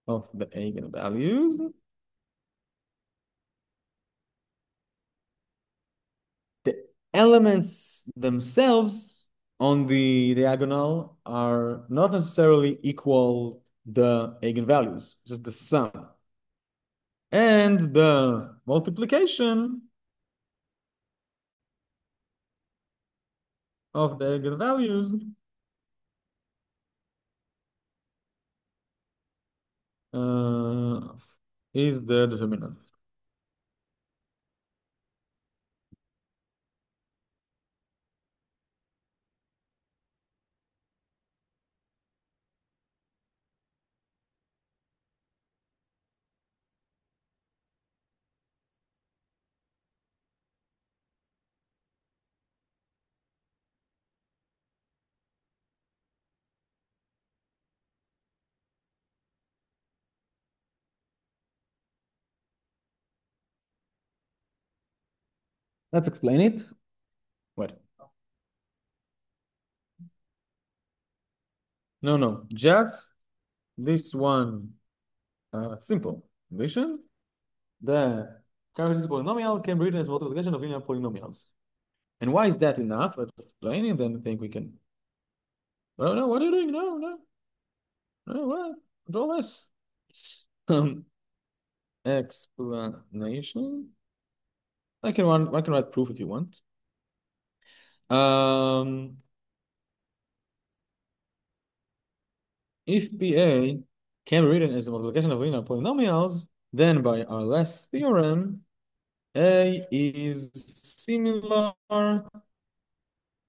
Speaker 1: of the eigenvalues. The elements themselves on the diagonal are not necessarily equal the eigenvalues, just the sum. And the multiplication of the eigenvalues uh, is the determinant. Let's explain it. What? No, no, just this one simple condition. The characteristic polynomial can be written as multiplication of linear polynomials. And why is that enough? Let's explain it, then I think we can. Oh, no, what are you doing? No, no, no, what? Control S. Um, explanation. I can write proof if you want. Um, if PA can be written as a multiplication of linear polynomials, then by our last theorem, A is similar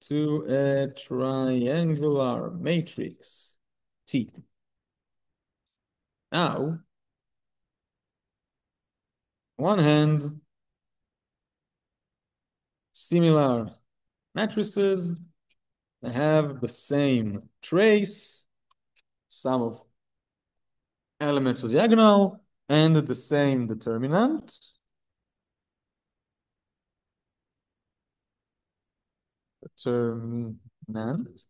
Speaker 1: to a triangular matrix T. Now, one hand, similar matrices have the same trace, sum of elements of diagonal, and the same determinant. Determinant.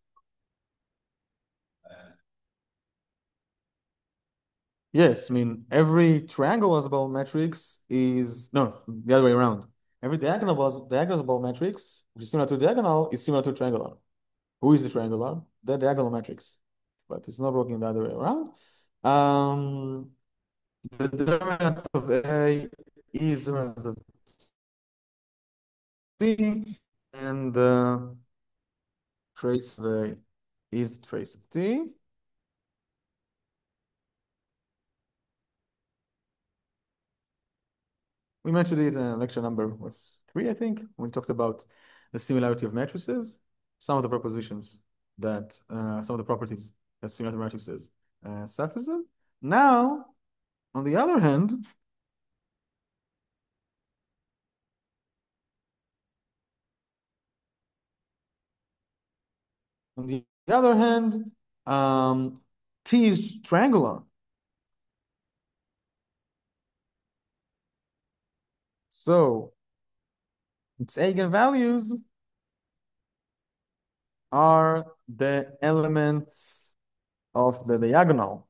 Speaker 1: Yes, I mean, every triangulable matrix is, no, the other way around. Every diagonalizable matrix, which is similar to diagonal, is similar to triangular. Who is the triangular? The diagonal matrix. But it's not working the other way around. The determinant of A is determinant of T, and the trace of A is trace of T. We mentioned it in lecture number was 3, I think, when we talked about the similarity of matrices. Some of the propositions that some of the properties that similar to matrices suffice them. Now, on the other hand, on the other hand, T is triangular. So its eigenvalues are the elements of the diagonal.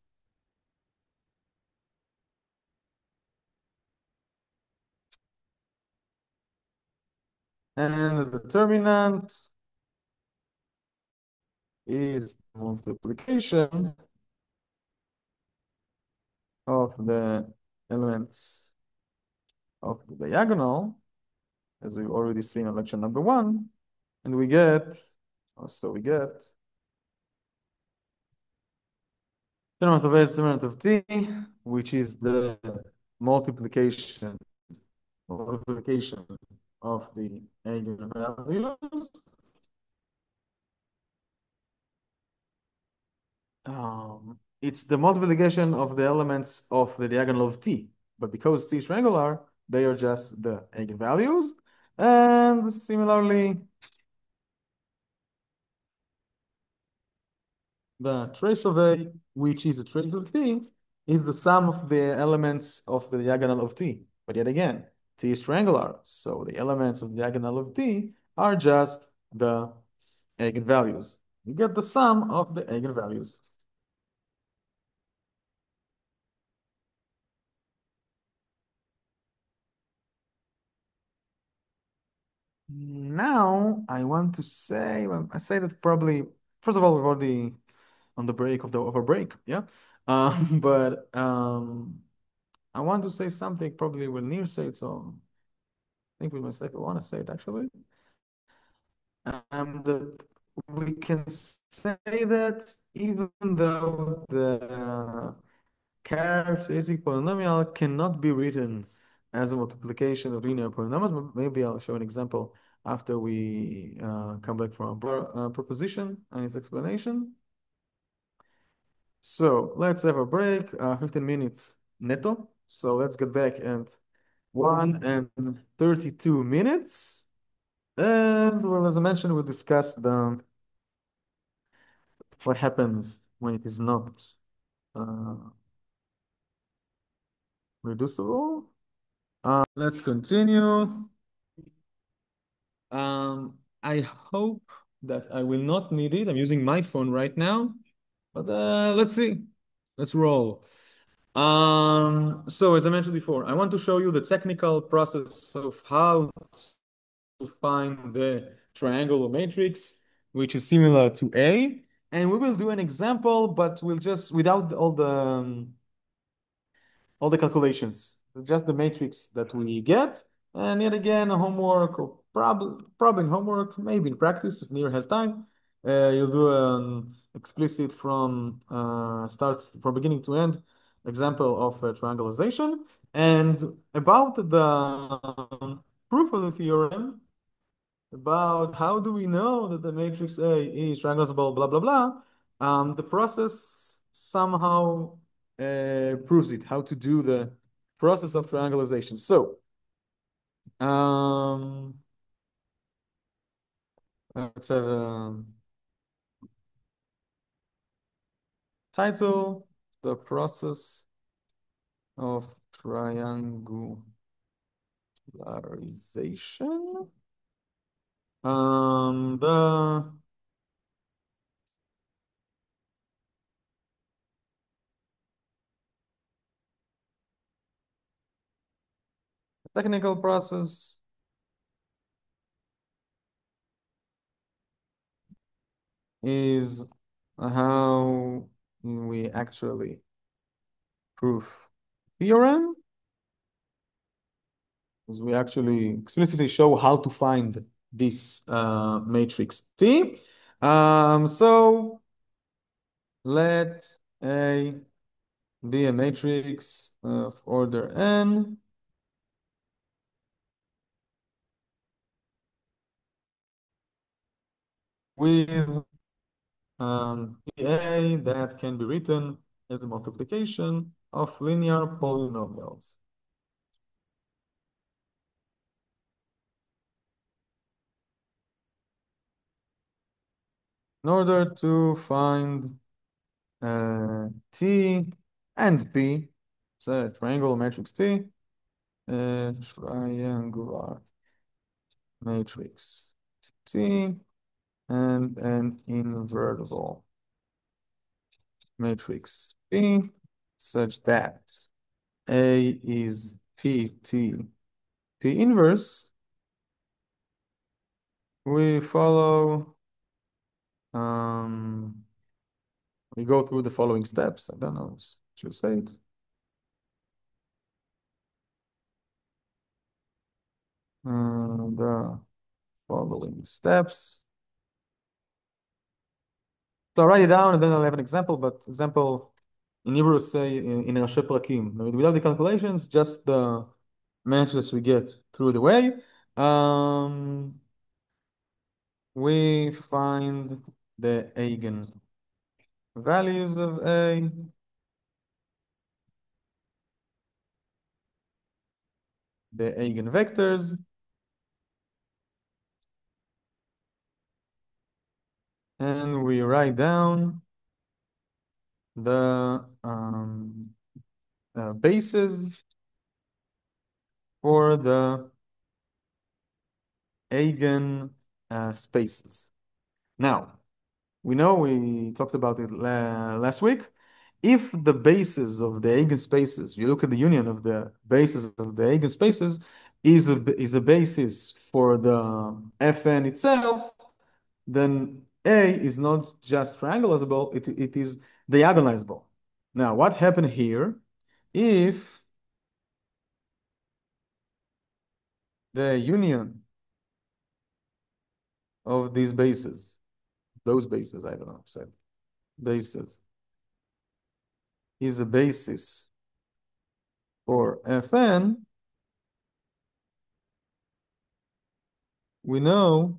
Speaker 1: And the determinant is multiplication of the elements of the diagonal, as we've already seen in lecture number 1. And we get, we get determinant of S, determinant of T, which is the multiplication of the eigenvalues. It's the multiplication of the elements of the diagonal of T. But because T is triangular, they are just the eigenvalues. And similarly, the trace of A, which is a trace of T, is the sum of the elements of the diagonal of T. But yet again, T is triangular, so the elements of the diagonal of T are just the eigenvalues. You get the sum of the eigenvalues. Now I want to say, well, I say that probably, first of all, we're already on the break of the over break, yeah. But I want to say something. Probably will near say it, so I think we must say I want to say it actually. That we can say that even though the characteristic polynomial cannot be written as a multiplication of linear polynomials, but maybe I'll show an example after we come back from our proposition and its explanation. So let's have a break, 15 minutes netto. So let's get back at 1 and 32 minutes. And well, as I mentioned, we discussed what happens when it is not uh, reducible. Let's continue. I hope that I will not need it. I'm using my phone right now, but let's see. Let's roll. So as I mentioned before, I want to show you the technical process of how to find the triangular matrix, which is similar to A. And we will do an example, but we'll just, without all the calculations, just the matrix that we get. And yet again, homework or probably in homework, maybe in practice if Nir has time. You'll do an explicit from start from beginning to end example of triangularization. And about the proof of the theorem, about how do we know that the matrix A is triangulable, blah, blah, blah, the process somehow proves it, how to do the process of triangulation. So, um, let's have a title, the process of triangularization. The technical process is how we actually prove theorem, because we actually explicitly show how to find this matrix T. So let A be a matrix of order n with A that can be written as a multiplication of linear polynomials. In order to find T and P, so triangular matrix T, triangular matrix T, and an invertible matrix P, such that A is PT P inverse. We follow, we go through the following steps. I don't know, should you say it? The following steps. So I'll write it down and then I'll have an example, but example in Hebrew say in Rashi Prakim. Without the calculations, just the matches we get through the way. We find the eigen values of A, the eigenvectors, and we write down the bases for the eigen spaces. Now, we know we talked about it last week. If the basis of the eigenspaces, you look at the union of the basis of the eigenspaces, is a basis for the Fn itself, then A is not just triangularizable, it is diagonalizable. Now, what happened here if the union of these bases those bases, I don't know, said bases is a basis for Fn, we know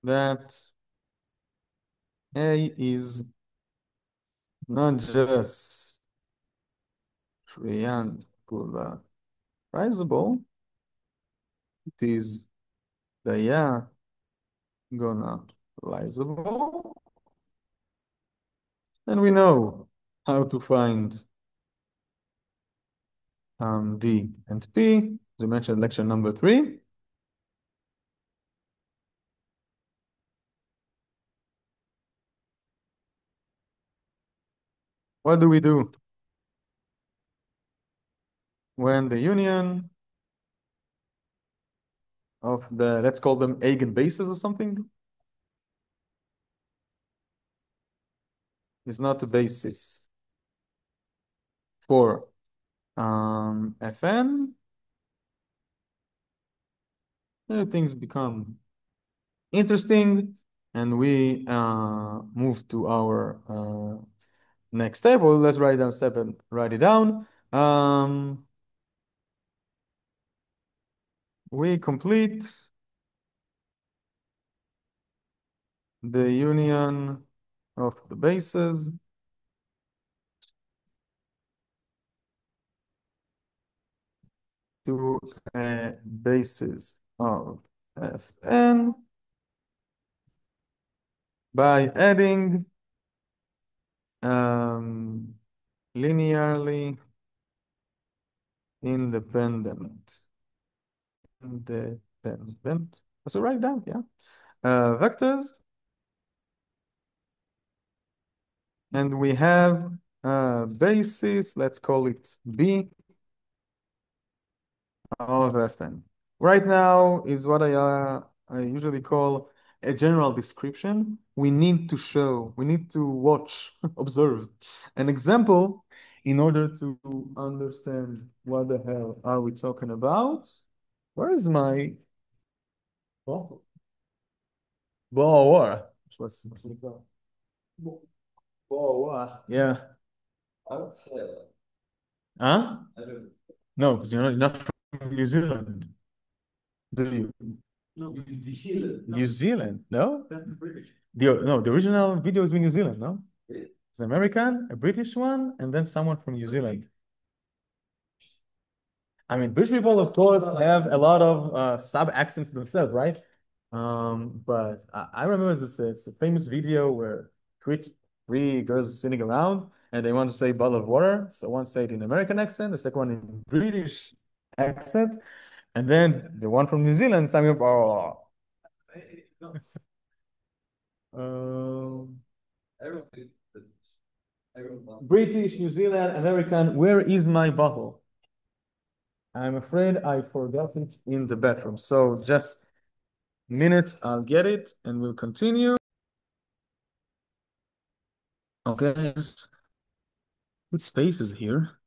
Speaker 1: that A is not just triangularizable, it is diagonalizable, and we know how to find D and P, as I mentioned, lecture number 3. What do we do when the union of the, let's call them eigenbases or something, is not a basis for Fn? Things become interesting, and we move to our next step. Well, let's write down step and write it down. We complete the union of the bases to a basis of Fn by adding linearly independent. Independent. So write down, yeah. Vectors, and we have basis, let's call it B of Fn. Right now is what I usually call a general description. We need to show, we need to watch, observe an example in order to understand what the hell are we talking about. Where is my ball? Ball. Ball. Yeah. Huh? No, because you're not from New Zealand, do you? No, New Zealand. New Zealand? No? That's British. The original video is in New Zealand, no? It's an American, a British one, and then someone from New Zealand. I mean, British people, of course, have a lot of sub accents themselves, right? But I remember this. It's a famous video where three girls sitting around and they want to say bottle of water. So one said in American accent, the second one in British accent, and then the one from New Zealand saying, "Oh." Um, British, New Zealand, American. Where is my bottle? I'm afraid I forgot it in the bathroom. So just a minute, I'll get it and we'll continue. Okay, put spaces here.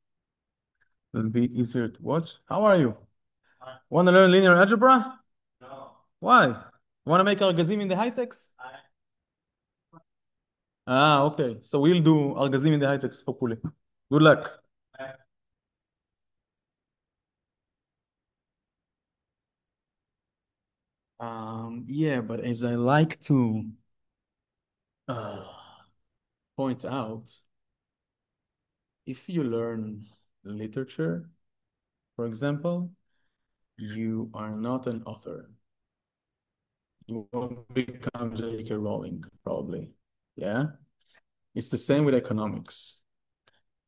Speaker 1: It'll be easier to watch. How are you? Want to learn linear algebra? No. Why? Want to make algazim in the high-techs? Ah, okay. So we'll do algazim in the high-techs, hopefully. Good luck. Yeah, but as I like to uh, point out, if you learn literature, for example, you are not an author. You won't become J.K. Rowling, probably. Yeah? It's the same with economics.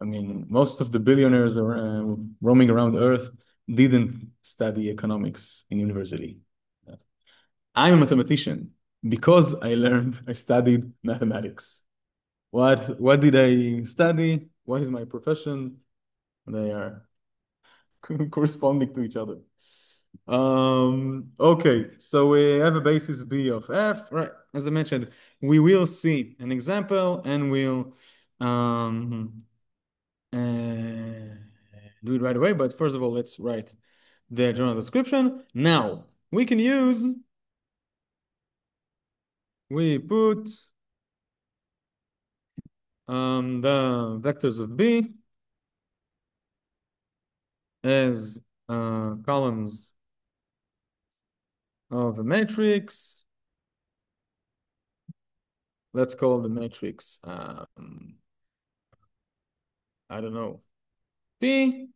Speaker 1: I mean, most of the billionaires are, roaming around Earth didn't study economics in university. I'm a mathematician because I studied mathematics. What did I study? What is my profession? They are corresponding to each other. Okay, so we have a basis B of F, right? As I mentioned, we will see an example and we'll uh, do it right away. But first of all, let's write the general description. Now we can use, we put the vectors of B as columns of a matrix. Let's call the matrix, I don't know, P.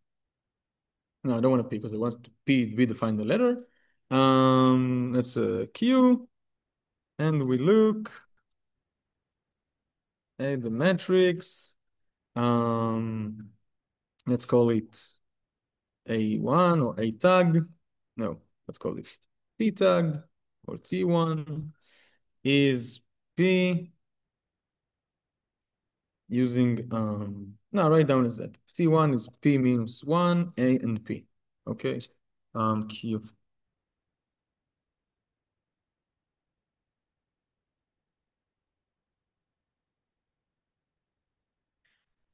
Speaker 1: No, I don't want a P because I want to P define the letter. That's a Q. And we look at the matrix. Let's call it A1 or A tag. No, let's call it T tag or T1 is P using, no, write down as that. T1 is P minus 1, A and P. Okay, Q.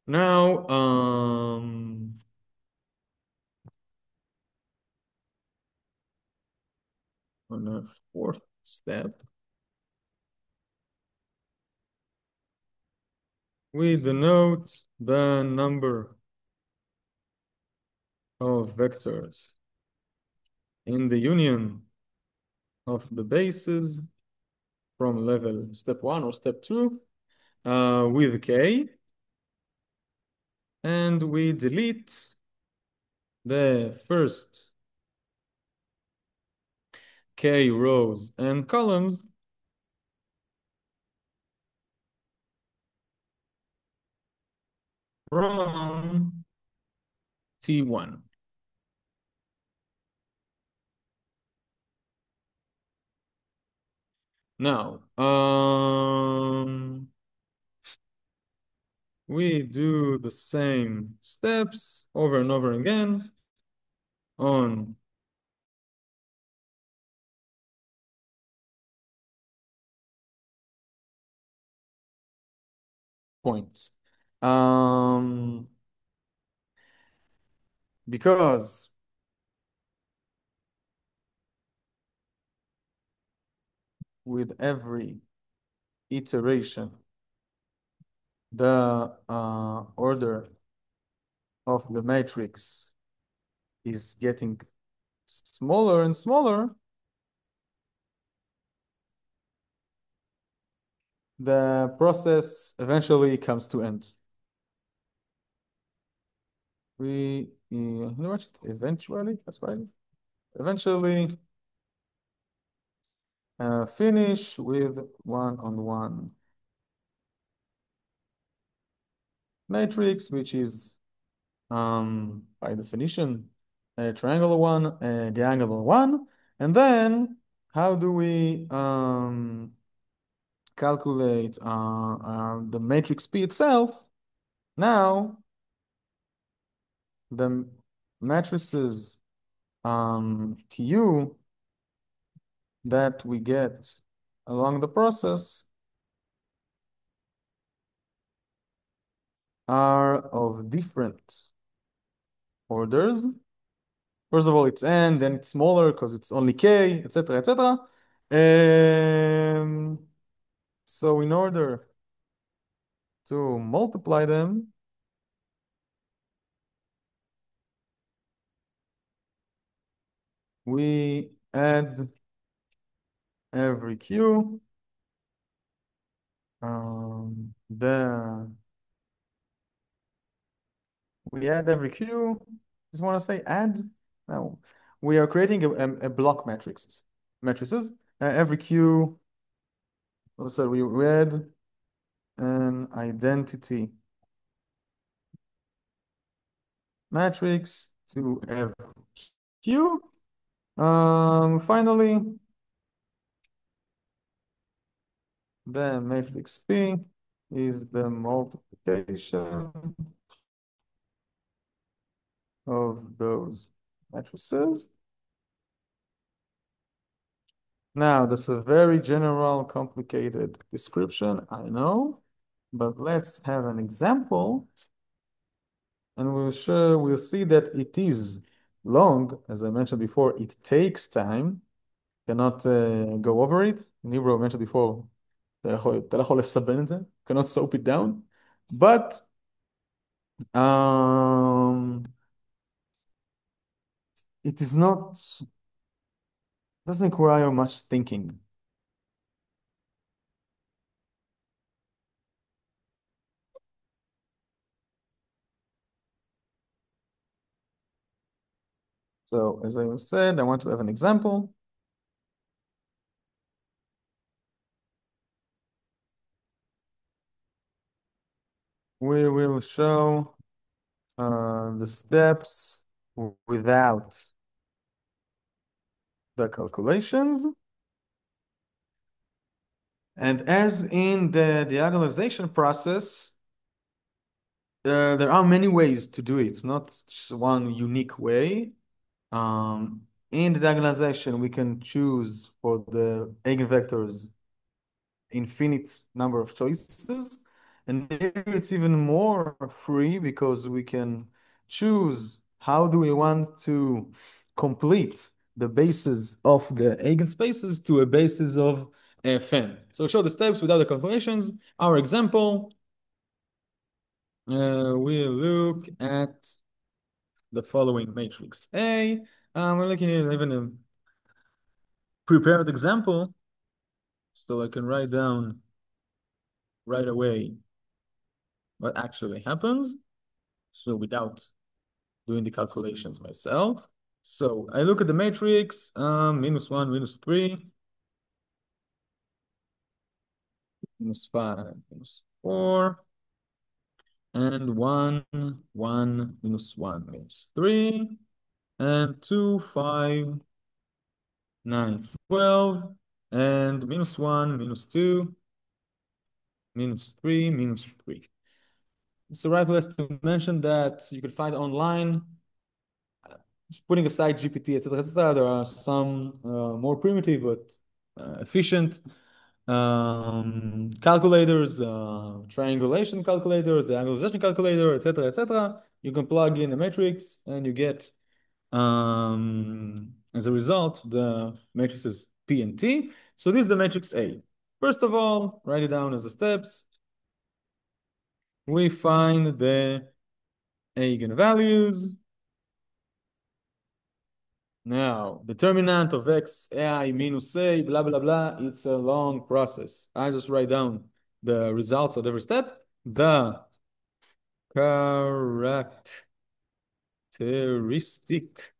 Speaker 1: Now, on the fourth step, we denote the number of vectors in the union of the bases from level step 1 or step 2 with K, and we delete the first K rows and columns from T1. Now, we do the same steps over and over again on points. Because with every iteration, the order of the matrix is getting smaller and smaller, the process eventually comes to end. We watch it eventually, that's right. Eventually finish with one-on-one matrix, which is by definition a triangular one, a diagonal one. And then how do we calculate the matrix P itself? Now the matrices Q that we get along the process are of different orders. First of all, it's n, then it's smaller because it's only k, etc., etc. So in order to multiply them, we add every q. Then we add every q. Just want to say add. Now we are creating a block matrices. Every q. So we add an identity matrix to every q. Finally, the matrix P is the multiplication of those matrices. Now, that's a very general, complicated description, I know, but let's have an example, and we'll see that it is long, as I mentioned before, it takes time. Cannot go over it. Nibro mentioned before, אתה לא יכול לסבן את זה. Cannot soap it down. But um, it is not, doesn't require much thinking. So as I said, I want to have an example. We will show the steps without the calculations. And as in the diagonalization process, there are many ways to do it, not just one unique way. In the diagonalization, we can choose for the eigenvectors infinite number of choices. And here it's even more free because we can choose how do we want to complete the basis of the eigenspaces to a basis of Fn. So show the steps without the calculations. Our example, we look at the following matrix A. We're looking at even a prepared example, so I can write down right away what actually happens, so without doing the calculations myself. So I look at the matrix, -1, -3, -5, -4, and 1, 1, -1, -3, and 2, 5, 9, 12, and -1, -2, -3, -3. So right place to mention that you can find online, just putting aside GPT, etc., etc., there are some more primitive but efficient calculators, triangulation calculators, diagonalization calculator, etc., etc. You can plug in a matrix and you get, as a result, the matrices P and T. So this is the matrix A. First of all, write it down as the steps. We find the eigenvalues. Now, determinant of x, ai minus a, blah, blah, blah. It's a long process. I just write down the results of every step. The characteristic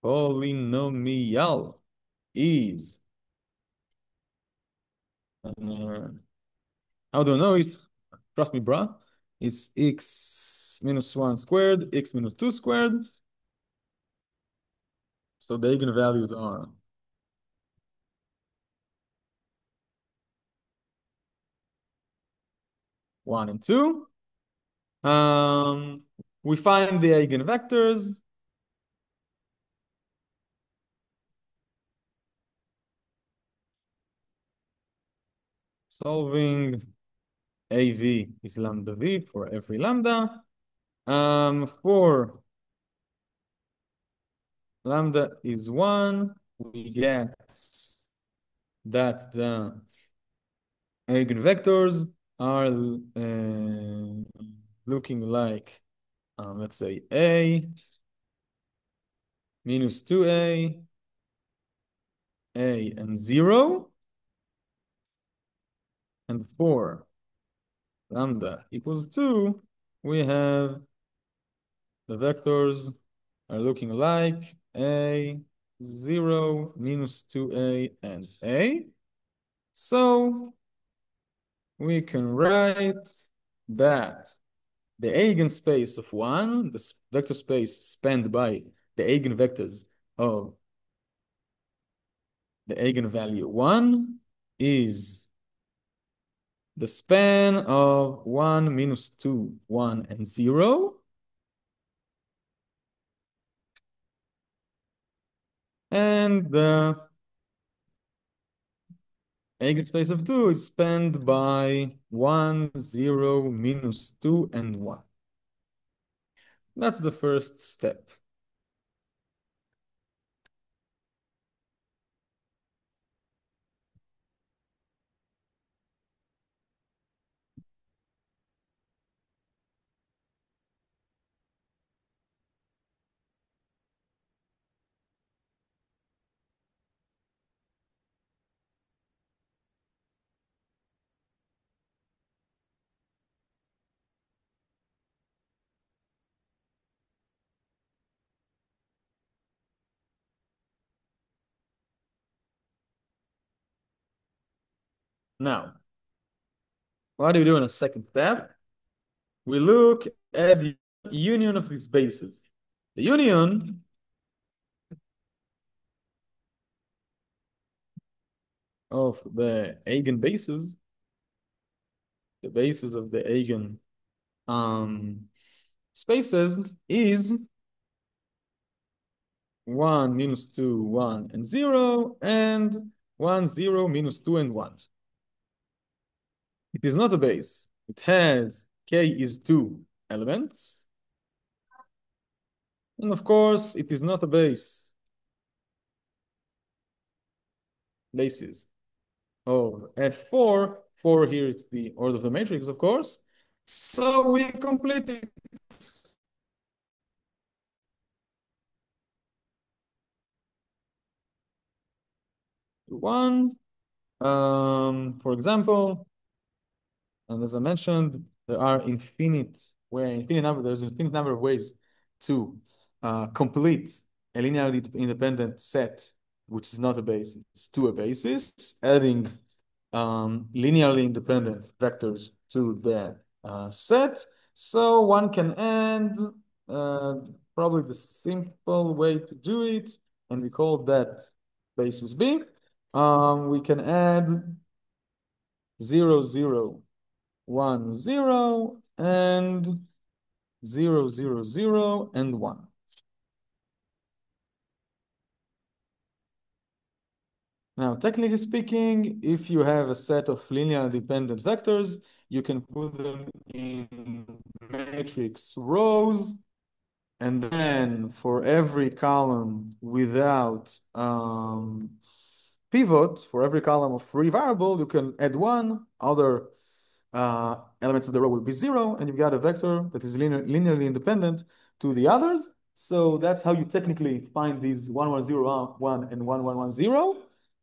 Speaker 1: polynomial is, how do I know it? Trust me, bruh. It's x minus 1 squared, x minus 2 squared. So the eigenvalues are 1 and 2. We find the eigenvectors. Solving AV is lambda V for every lambda. For lambda is 1, we get that the eigenvectors are looking like, let's say, A minus 2A, A and 0. And for lambda equals 2, we have the vectors are looking like A, 0, minus 2A, and A. So we can write that the eigenspace of 1, the vector space spanned by the eigenvectors of the eigenvalue 1 is the span of 1, minus 2, 1, and 0. And the eigenspace of 2 is spanned by 1, 0, minus 2, and 1. That's the first step. Now, what do we do in a second step? We look at the union of these bases. The union of the eigenbases, the bases of the eigen spaces is 1, minus 2, 1, and 0, and 1, 0, minus 2, and 1. It is not a base. It has k is 2 elements. And of course, it is not a base. Bases of F4. 4 here, it's the order of the matrix, of course. So we complete it. One. For example, and as I mentioned, there are there's an infinite number of ways to complete a linearly independent set, which is not a basis, to a basis, adding linearly independent vectors to the set. So one can add probably the simple way to do it, and we call that basis B. We can add 0, 0, 1, 0, and 0, 0, 0, and 1. Now, technically speaking, if you have a set of linear dependent vectors, you can put them in matrix rows, and then for every column without pivot, for every column of free variable, you can add 1. Other elements of the row will be 0, and you've got a vector that is linearly independent to the others. So that's how you technically find these 1, 1, 0, 1, and 1, 1, 1, 0.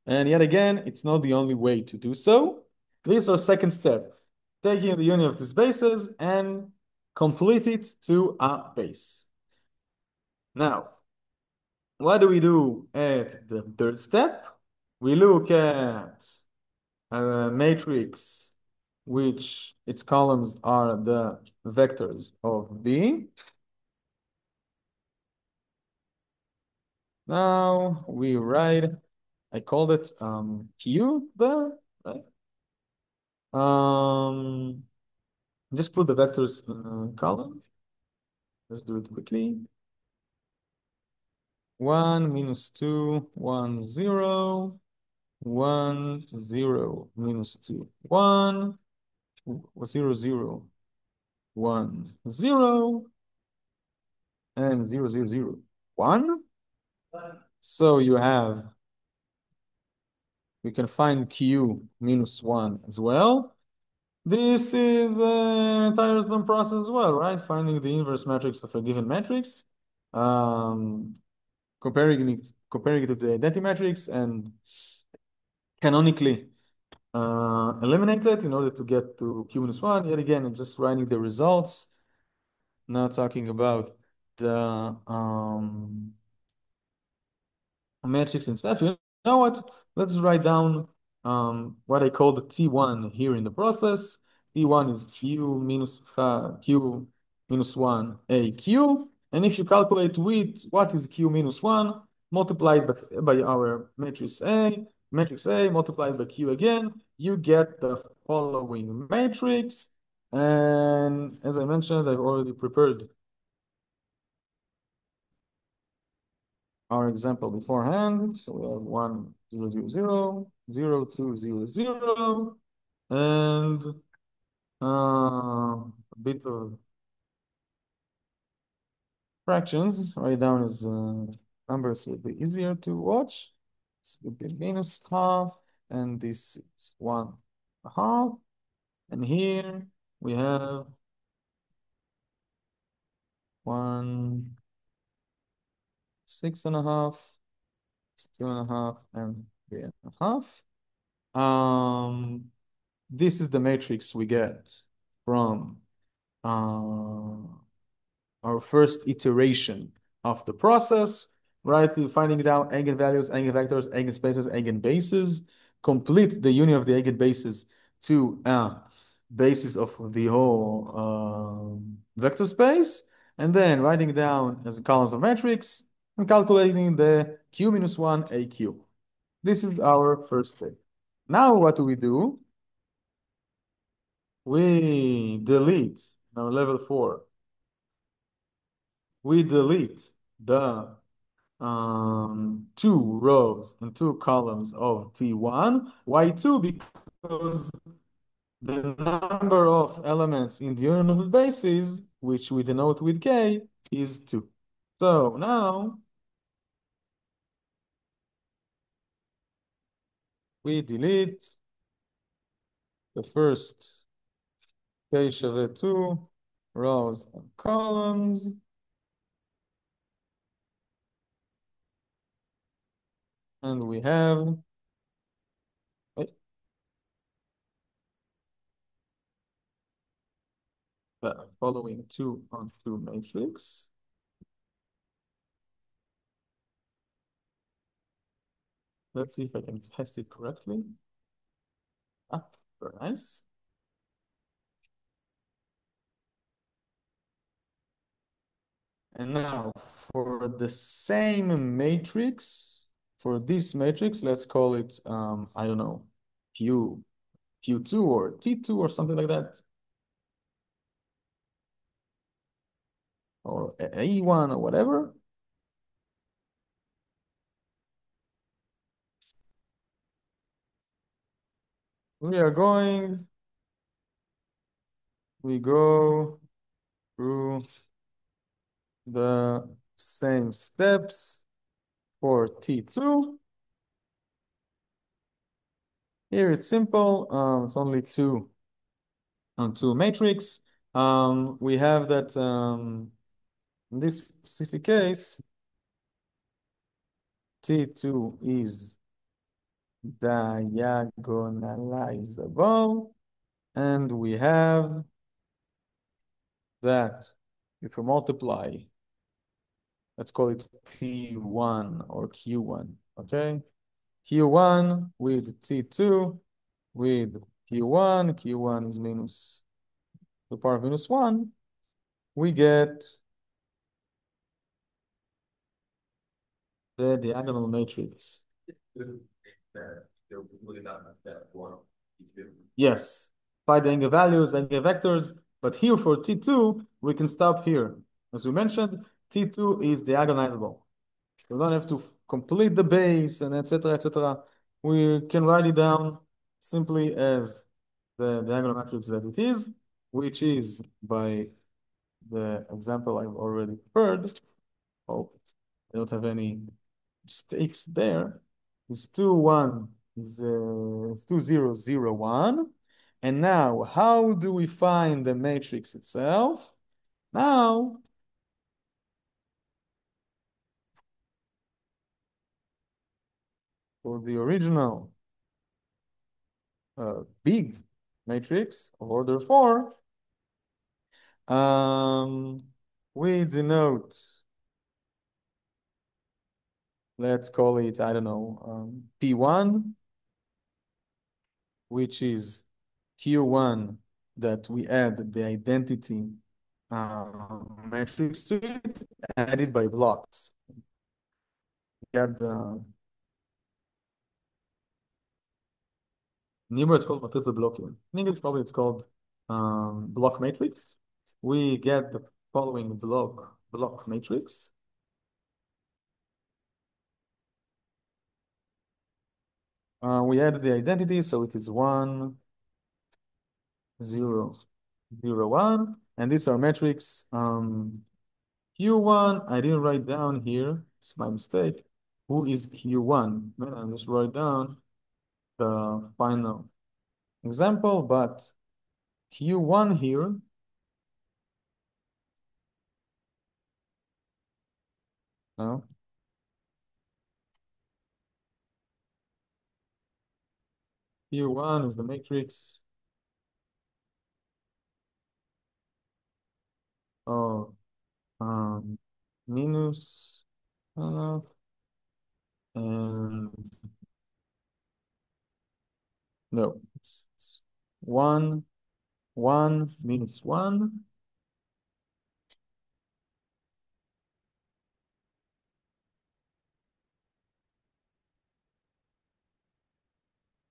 Speaker 1: And yet again, it's not the only way to do so. This is our second step, taking the union of these bases and complete it to a base. Now, what do we do at the third step? We look at a matrix which its columns are the vectors of B. Now we write, I called it Q there, right? Just put the vectors in a column. Let's do it quickly. 1, minus 2, 1, 0, 1, 0, minus 2, 1, 0, 0, 1, 0, and 0, 0, 0, 1. So we can find Q minus 1 as well. This is a tiresome process as well, right? Finding the inverse matrix of a given matrix, comparing it to the identity matrix, and canonically eliminate it in order to get to Q minus 1. Yet again, I'm just writing the results, not talking about the matrix and stuff. You know what? Let's write down what I call the T1 here in the process. T1 is Q minus 1 AQ. And if you calculate with what is Q minus 1 multiplied by our matrix A multiplied by Q again, you get the following matrix. And as I mentioned, I've already prepared our example beforehand. So we have 1, 0, 0, 0, 0, 2, 0, 0, and a bit of fractions. Write down as numbers will be easier to watch. This would be minus half, and this is 1.5. And here we have 1, 6.5, 2.5, and 3.5. This is the matrix we get from our first iteration of the process, right? We're finding out eigenvalues, eigenvectors, eigenspaces, eigenbases. complete the union of the eigenbases to a basis of the whole vector space, and then writing down as columns of matrix and calculating the q minus 1 AQ. This is our first step. Now what do? We delete, now level 4, we delete the 2 rows and 2 columns of T1. Why 2? Because the number of elements in the union of the bases, which we denote with K, is 2. So now we delete the first K שווה 2 rows and columns. And we have the following 2 on 2 matrix. Let's see if I can test it correctly. Ah, very nice. And now for the same matrix, for this matrix, let's call it, I don't know, Q2 or T2 or something like that, or A1 or whatever. We go through the same steps for T2. Here it's simple. It's only 2 on 2 matrix. We have that in this specific case, T2 is diagonalizable, and we have that if we multiply, let's call it P1 or Q1, okay? Q1 with T2 with Q1, Q1 is minus the power of minus 1, we get the diagonal matrix. Yes, find the eigenvalues, eigenvectors, but here for T2, we can stop here. As we mentioned, T2 is diagonalizable. We don't have to complete the base and etc., etc. We can write it down simply as the diagonal matrix that it is, which is by the example I've already prepared. Oh, I don't have any mistakes there. It's 2, 1, it's 2, 0, 0, 1. And now, how do we find the matrix itself? Now, for the original big matrix of order 4, we denote, let's call it, I don't know, P1, which is Q1 that we add the identity matrix to it, added by blocks. We add the in Hebrew it's called matriz blocking. In English, probably it's called block matrix. We get the following block matrix. We add the identity, so it is 1, 0, 0, 1. And these are metrics. Q1, I didn't write down here. It's my mistake. Who is Q1? I'll just write down the final example, but Q1 here, no, Q1 is the matrix of minus and No, it's 1, 1, minus 1,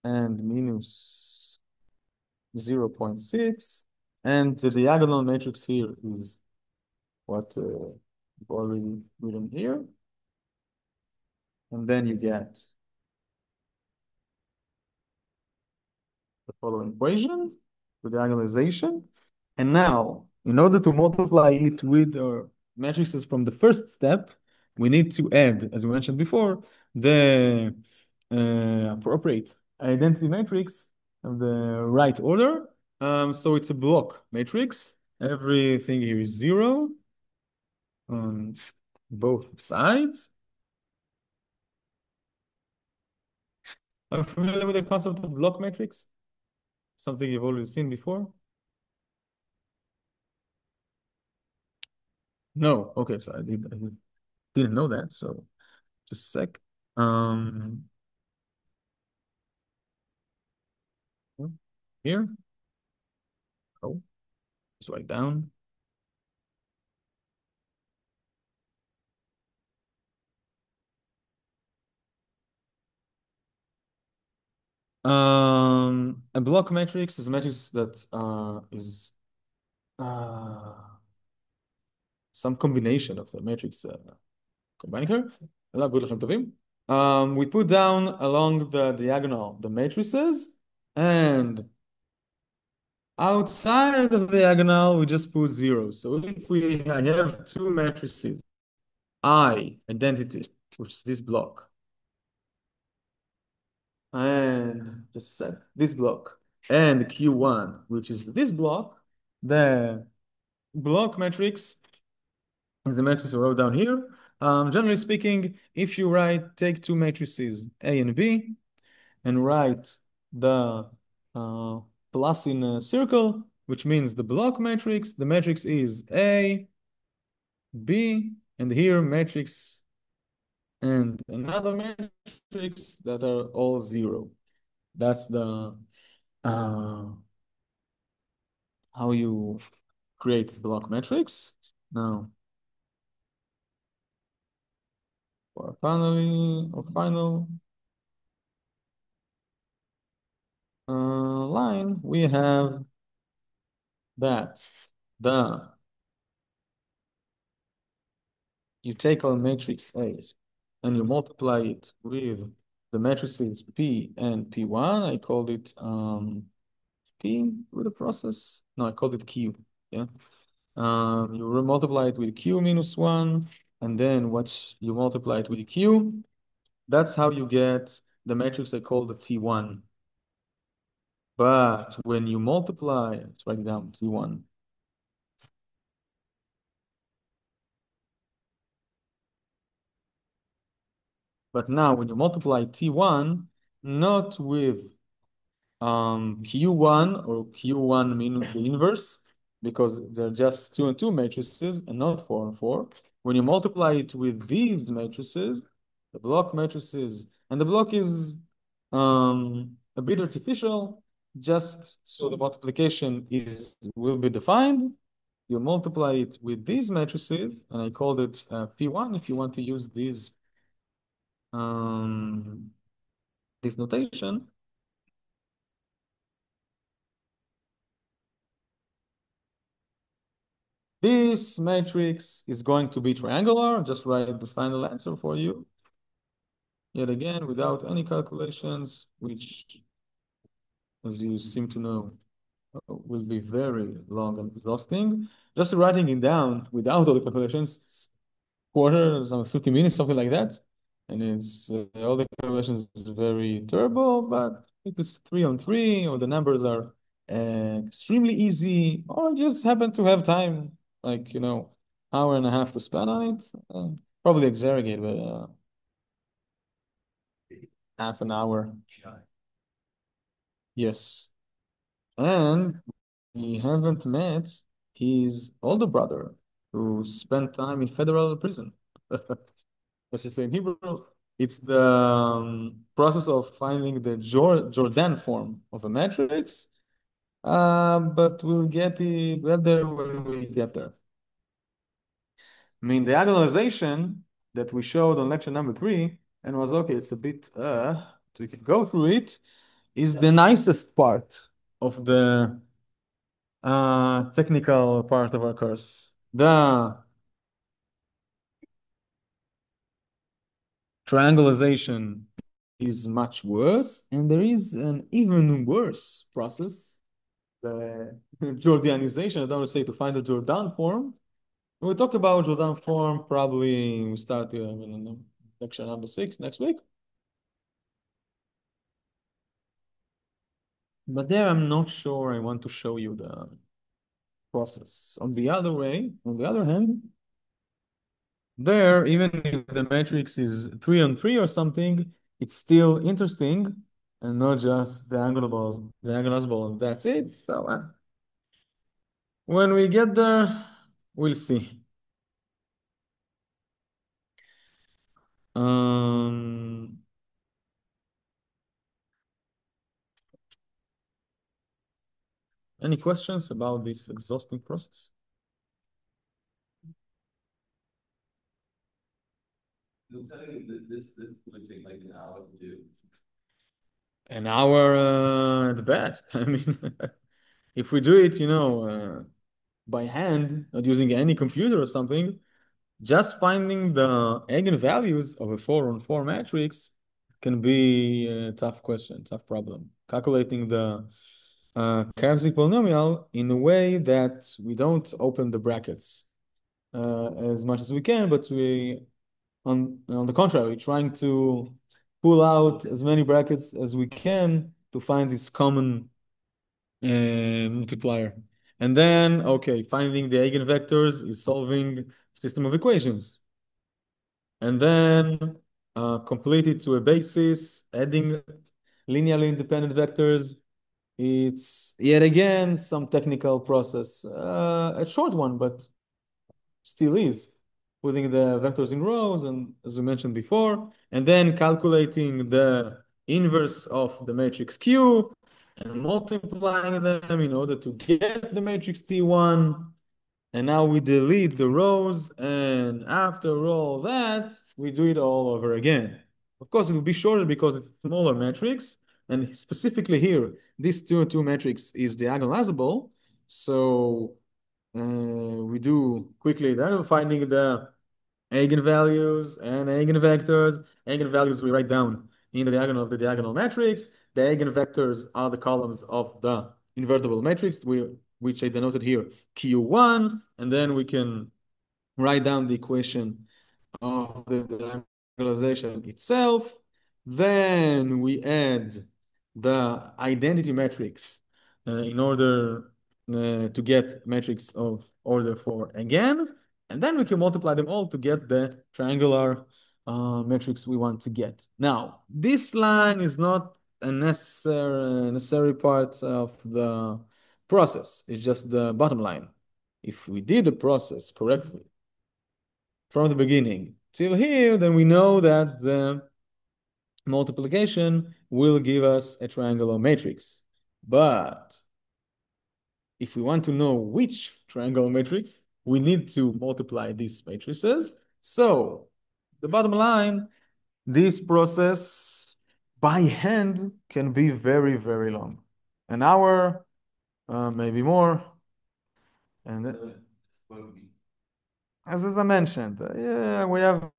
Speaker 1: and minus 0.6. And the diagonal matrix here is what we've already written here. And then you get the following equation, the diagonalization. And now, in order to multiply it with our matrices from the first step, we need to add, as we mentioned before, the appropriate identity matrix of the right order. So it's a block matrix. Everything here is 0 on both sides. Are you familiar with the concept of block matrix? Something you've already seen before? No. Okay, so I didn't know that. So just a sec. Um, Here. Oh, just write down. A block matrix is a matrix that is uh, some combination of the matrix combining her. We put down along the diagonal the matrices, and outside of the diagonal we just put zeros. So if I have two matrices, I identity, which is this block, and just a sec, this block, and Q1, which is this block, the block matrix is the matrix we wrote down here. Generally speaking, if you take two matrices, A and B, and write the plus in a circle, which means the block matrix, the matrix is A, B, and here matrix and another matrix that are all 0. That's the uh, how you create block matrix. Now, for finally or final line, we have that the you take our matrix A and you multiply it with the matrices P and P1. I called it P with the process. No, I called it Q. Yeah. You multiply it with Q minus 1, and then what you multiply it with Q. That's how you get the matrix I call the T1. But when you multiply, let's write it down, T1. But now when you multiply T1, not with Q1 or Q1 mean the inverse, because they're just 2 and 2 matrices and not 4 and 4. When you multiply it with these matrices, the block matrices, and the block is a bit artificial, just so the multiplication will be defined. You multiply it with these matrices, and I called it P1 if you want to use this notation. This matrix is going to be triangular. Just write the final answer for you. Yet again, without any calculations, which, as you seem to know, will be very long and exhausting. Just writing it down without all the calculations, quarter, some 50 minutes, something like that. And it's all the calculations is very terrible, but if it's 3 on 3, or the numbers are extremely easy, or just happen to have time, like, hour and a half to spend on it, probably exaggerate, but half an hour. Yes. And we haven't met his older brother who spent time in federal prison. Let's just say in Hebrew, It's the process of finding the Jordan form of a matrix, but we'll get there when we get there. I mean, diagonalization that we showed on lecture number 3 and was okay, it's a bit, so we can go through it, is the nicest part of the technical part of our course. The triangularization is much worse, and there is an even worse process, the Jordanization. I don't want to say to find the Jordan form. We'll talk about Jordan form probably we start in lecture number 6 next week. But there I'm not sure I want to show you the process. On the other hand, there, even if the matrix is 3 on 3 or something, it's still interesting and not just diagonalizable, and that's it. So when we get there, we'll see. Um, any questions about this exhausting process? This would take like an hour to do. An hour at the best. I mean, if we do it, by hand, not using any computer or something, just finding the eigenvalues of a 4 on 4 matrix can be a tough question, tough problem. Calculating the characteristic polynomial in a way that we don't open the brackets as much as we can, but on the contrary, trying to pull out as many brackets as we can to find this common multiplier. And then, okay, finding the eigenvectors is solving system of equations. And then complete it to a basis, adding linearly independent vectors. It's yet again some technical process, a short one, but still is. Putting the vectors in rows, and as we mentioned before, and then calculating the inverse of the matrix Q and multiplying them in order to get the matrix T1. And now we delete the rows, and after all that, we do it all over again. Of course, it will be shorter because it's a smaller matrix, and specifically here, this 2 and 2 matrix is diagonalizable. So we do quickly then finding the eigenvalues and eigenvectors. Eigenvalues we write down in the diagonal of the diagonal matrix. The eigenvectors are the columns of the invertible matrix, which I denoted here Q1, and then we can write down the equation of the diagonalization itself. Then we add the identity matrix in order to get matrix of order 4 again. And then we can multiply them all to get the triangular matrix we want to get. Now, this line is not a necessary part of the process. It's just the bottom line. If we did the process correctly from the beginning till here, then we know that the multiplication will give us a triangular matrix. But if we want to know which triangular matrix, we need to multiply these matrices. So the bottom line, this process by hand can be very, very long. An hour, maybe more. And as I mentioned, yeah, we have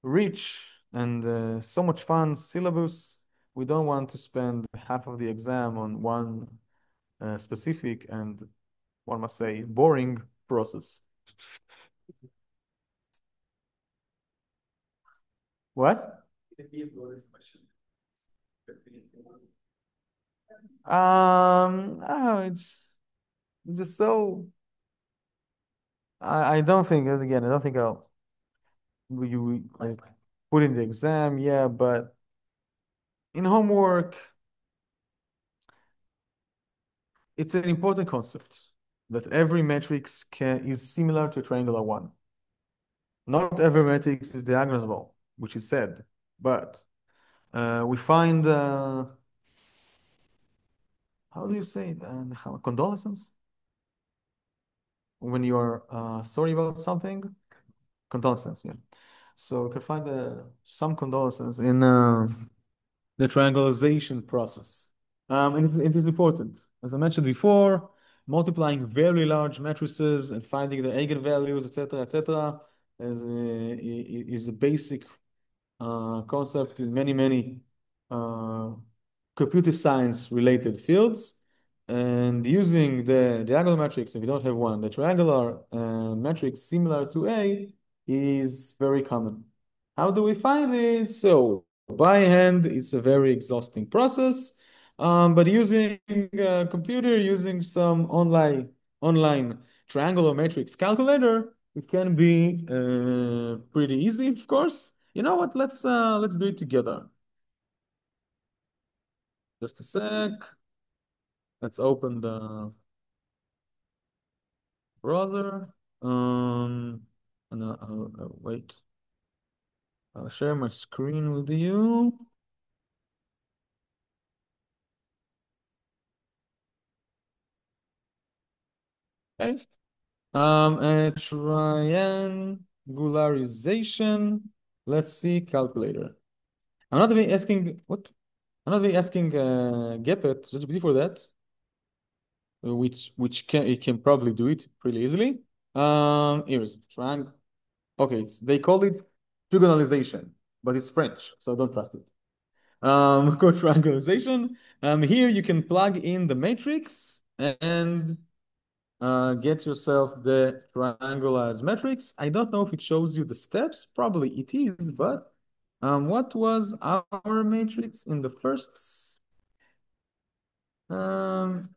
Speaker 1: rich and so much fun syllabus. We don't want to spend half of the exam on one specific and, one must say, boring process. What? It's just so. I don't think, as again, I don't think you like put in the exam, yeah, but in homework, it's an important concept that every matrix is similar to a triangular one. Not every matrix is diagonalizable. which is sad. But we find, how do you say it? Condolences? When you are sorry about something? Condolences, yeah. So we can find some condolences in the triangularization process. And it is important. As I mentioned before, multiplying very large matrices and finding the eigenvalues, etc., is a basic concept in many uh, computer science related fields. And using the diagonal matrix, if you don't have one, the triangular matrix similar to A is very common. How do we find it? So by hand, it's a very exhausting process. But using a computer, using some online triangular matrix calculator, it can be pretty easy, of course. You know what? Let's do it together. Just a sec. Let's open the browser. And I'll wait. I'll share my screen with you. Okay. Triangularization. Let's see, calculator. I'm not even asking what? I'm not even asking Gepet, ChatGPT for that, which can it can probably do it pretty easily. Here's triangle. Okay, they call it trigonalization, but it's French, so don't trust it. Called triangularization. Here you can plug in the matrix and get yourself the triangularized matrix. I don't know if it shows you the steps. Probably it is, but what was our matrix in the first? Um,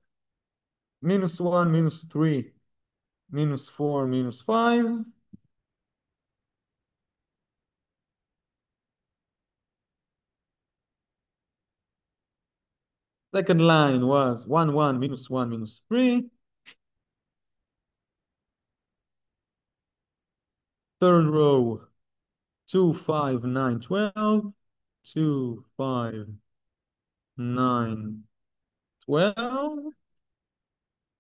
Speaker 1: -1, -3, -4, -5. Second line was 1, 1, -1, -3. Third row, 2, 5, 9, 12. 2, 5, 9, 12.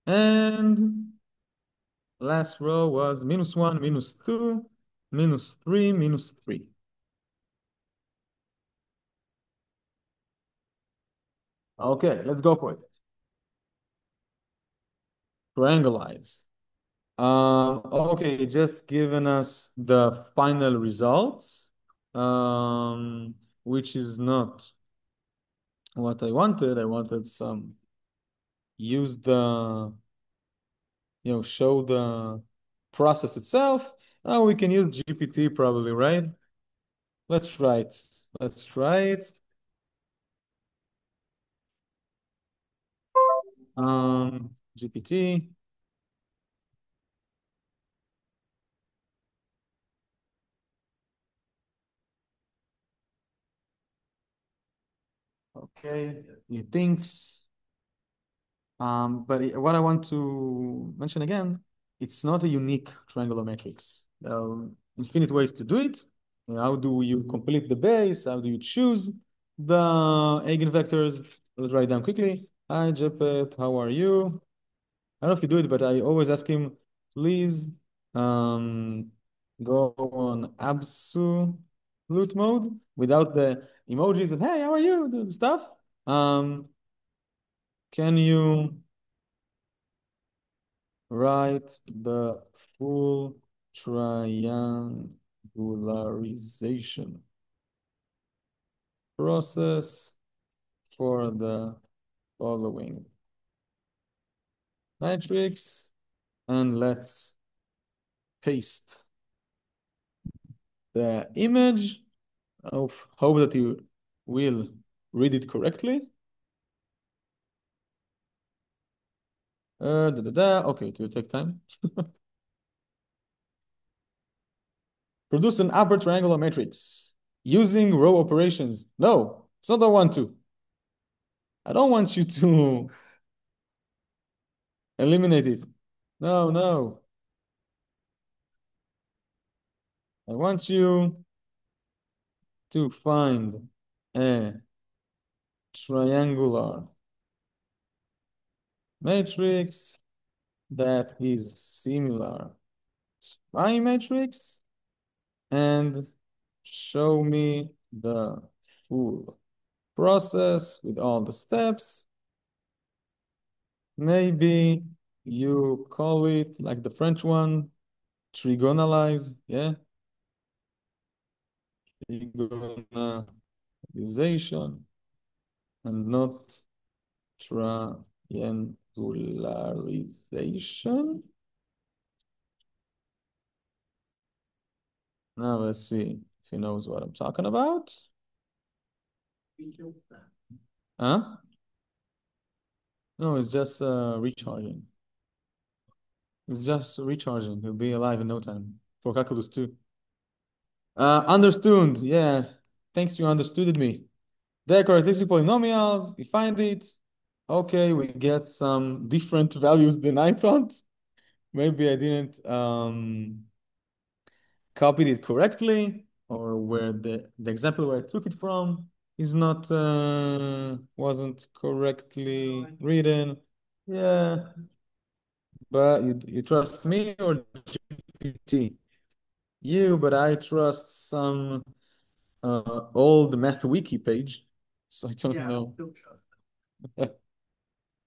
Speaker 1: And last row was -1, -2, -3, -3. Okay, let's go for it. Triangleize. Okay, just given us the final results, which is not what I wanted. I wanted some, use the, show the process itself. We can use GPT probably, right? Let's try it. Let's try it. GPT. Okay, it thinks. But what I want to mention again, it's not a unique triangular matrix. There are infinite ways to do it. How do you complete the base? How do you choose the eigenvectors? Let's write down quickly. Hi, Jepet, how are you? I don't know if you do it, but I always ask him, please um, go on absolute mode without the emojis and hey, how are you? The stuff. Um, can you write the full triangularization process for the following matrix? And let's paste the image. Hope that you will read it correctly. Okay, it will take time. Produce an upper triangular matrix using row operations. No, it's not I want to. I don't want you to eliminate it. No, no. I want you to find a triangular matrix that is similar to my matrix and show me the full process with all the steps. Maybe you call it like the French one, trigonalize, yeah? Trigonalization and not triangularization. Now let's see if he knows what I'm talking about. Huh? No, it's just recharging. It's just recharging. He'll be alive in no time. For calculus too. Understood. Yeah. Thanks, you understood me. The characteristic polynomials, we find it. Okay, we get some different values than I thought. Maybe I didn't copied it correctly, or where the example where I took it from is not wasn't correctly written. Yeah, but you trust me or GPT? You, but I trust some old math wiki page, so I don't know.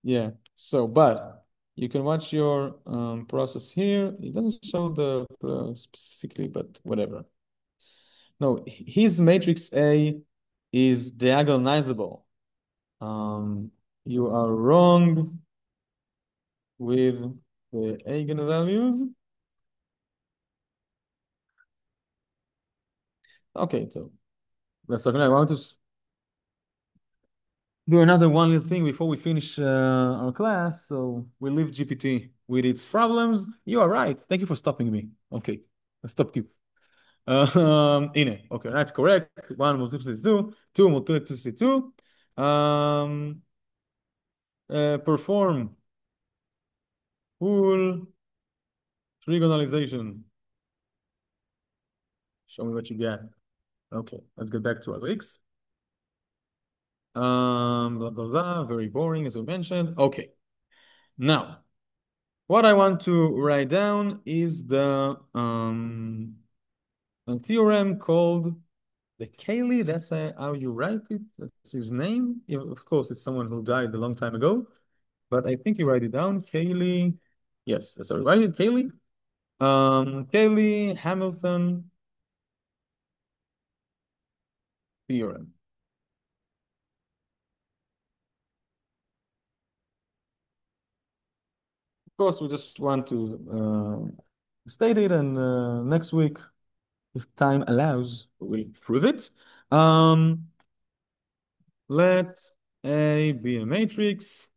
Speaker 1: Yeah. So, but you can watch your process here. It doesn't show the specifically, but whatever. No, his matrix A is diagonalizable. You are wrong with the eigenvalues. Okay, so let's talk now. I want to do another one little thing before we finish our class. So we leave GPT with its problems. You are right. Thank you for stopping me. Okay, I stopped you. Okay, that's correct. One multiplicity two, two multiplicity two. Perform full trigonalization. Show me what you got. Okay, let's get back to our x. Blah blah blah. Very boring, as we mentioned. Okay, now what I want to write down is the a theorem called the Cayley. That's how you write it. That's his name. Yeah, of course, it's someone who died a long time ago, but I think you write it down. Cayley. Yes, that's how you write it. Cayley. Cayley Hamilton theorem. Of course, we just want to state it, and next week, if time allows, we'll prove it. Um, let A be a matrix,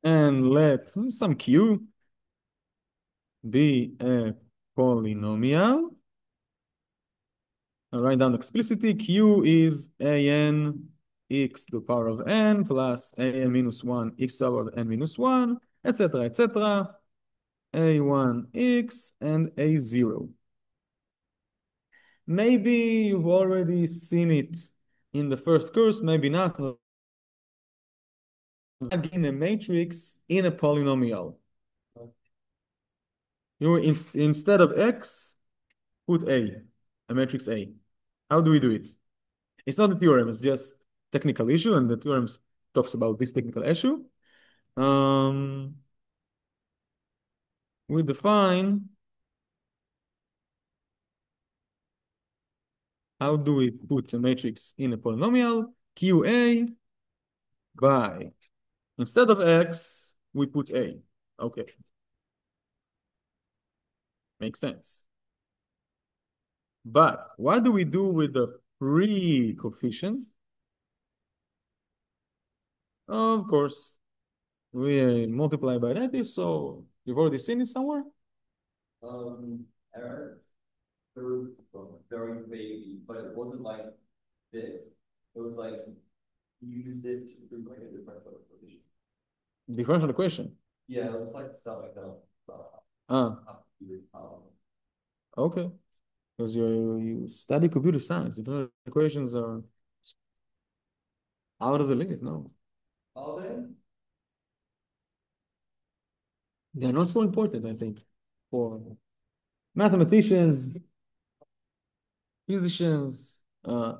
Speaker 1: and let some Q be a polynomial. I'll write down explicitly. Q is an x to the power of n plus an minus 1 x to the power of n minus 1, etc., etc. A1x and A0. Maybe you've already seen it in the first course, maybe not. Plug in a matrix in a polynomial. Instead of x, put a matrix A. How do we do it? It's not a theorem, it's just technical issue, and the theorem talks about this technical issue. We define how do we put a matrix in a polynomial, QA by, instead of x, we put A. Okay, makes sense. But what do we do with the pre-coefficient? Of course, we multiply by that, so you've already seen it somewhere?
Speaker 2: Errors, proved very vaguely, but it wasn't like this. It was like you used it to prove like a differential equation.
Speaker 1: Differential equation.
Speaker 2: Yeah, it was like stuff like that.
Speaker 1: Ah, okay. Because you study computer science. The equations are out of the league. No,
Speaker 2: Are they?
Speaker 1: they're not so important, I think, for mathematicians, physicians,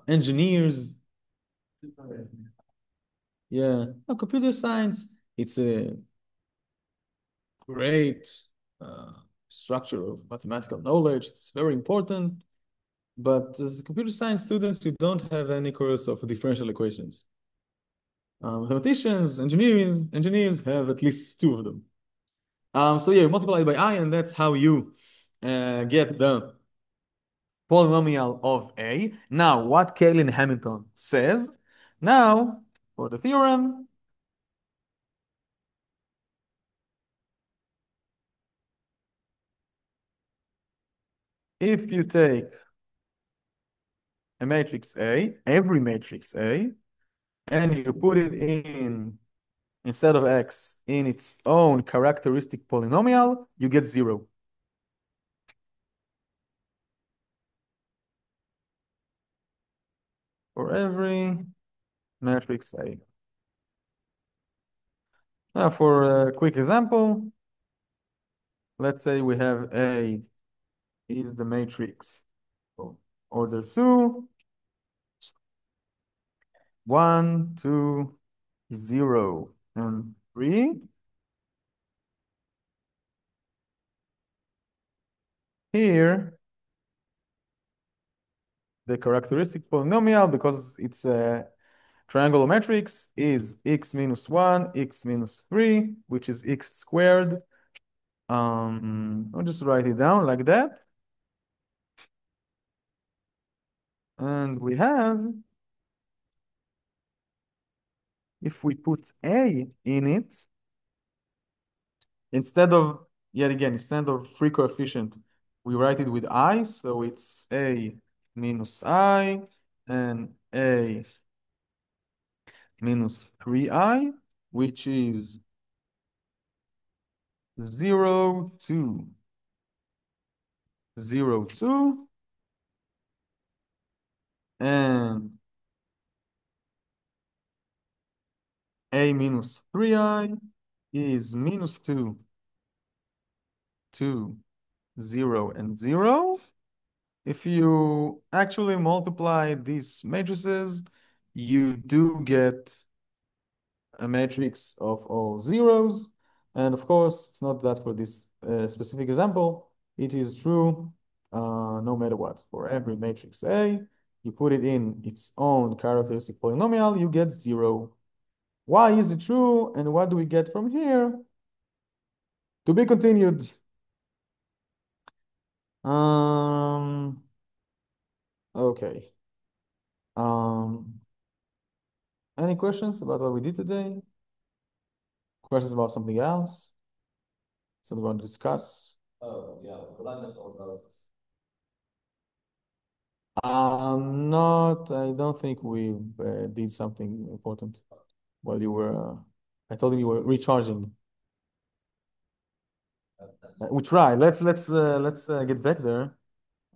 Speaker 1: engineers. Yeah, no, computer science, it's a great uh, structure of mathematical knowledge. It's very important. But as computer science students, you don't have any course of differential equations. Mathematicians, engineers have at least two of them. So yeah, you multiply it by I, and that's how you get the polynomial of A. Now, what Cayley and Hamilton says. Now, for the theorem, if you take a matrix A, every matrix A, and you put it in, instead of X, in its own characteristic polynomial, you get 0. For every matrix A. Now, for a quick example, let's say we have A is the matrix of order 2, 1, 2, 0, and 3. Here, the characteristic polynomial, because it's a triangular matrix, is x minus 1, x minus 3, which is x squared. I'll just write it down like that. And we have, if we put A in it, instead of, yet again, instead of free coefficient, we write it with I, so it's A minus I and A minus 3I, which is 0, 2, 0, 2, and A minus 3I is minus 2, 2, 0, and 0. If you actually multiply these matrices, you do get a matrix of all zeros. And of course, it's not that for this specific example. It is true no matter what. For every matrix A, you put it in its own characteristic polynomial, you get 0. Why is it true? And what do we get from here? To be continued. Um, okay. Um, any questions about what we did today? Questions about something else? Something we want to discuss?
Speaker 2: Oh, yeah. Well, I just all those.
Speaker 1: Not, I don't think we did something important while you were, I told you you were recharging. We try. Let's get back there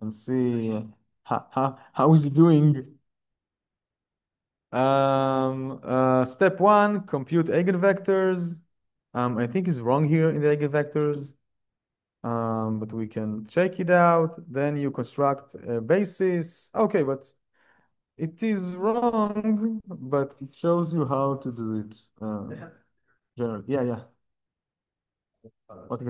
Speaker 1: and see how is he doing. Step one, compute eigenvectors. I think it's wrong here in the eigenvectors. But we can check it out. Then you construct a basis. Okay, but it is wrong, but it shows you how to do it. Generally, yeah, yeah. What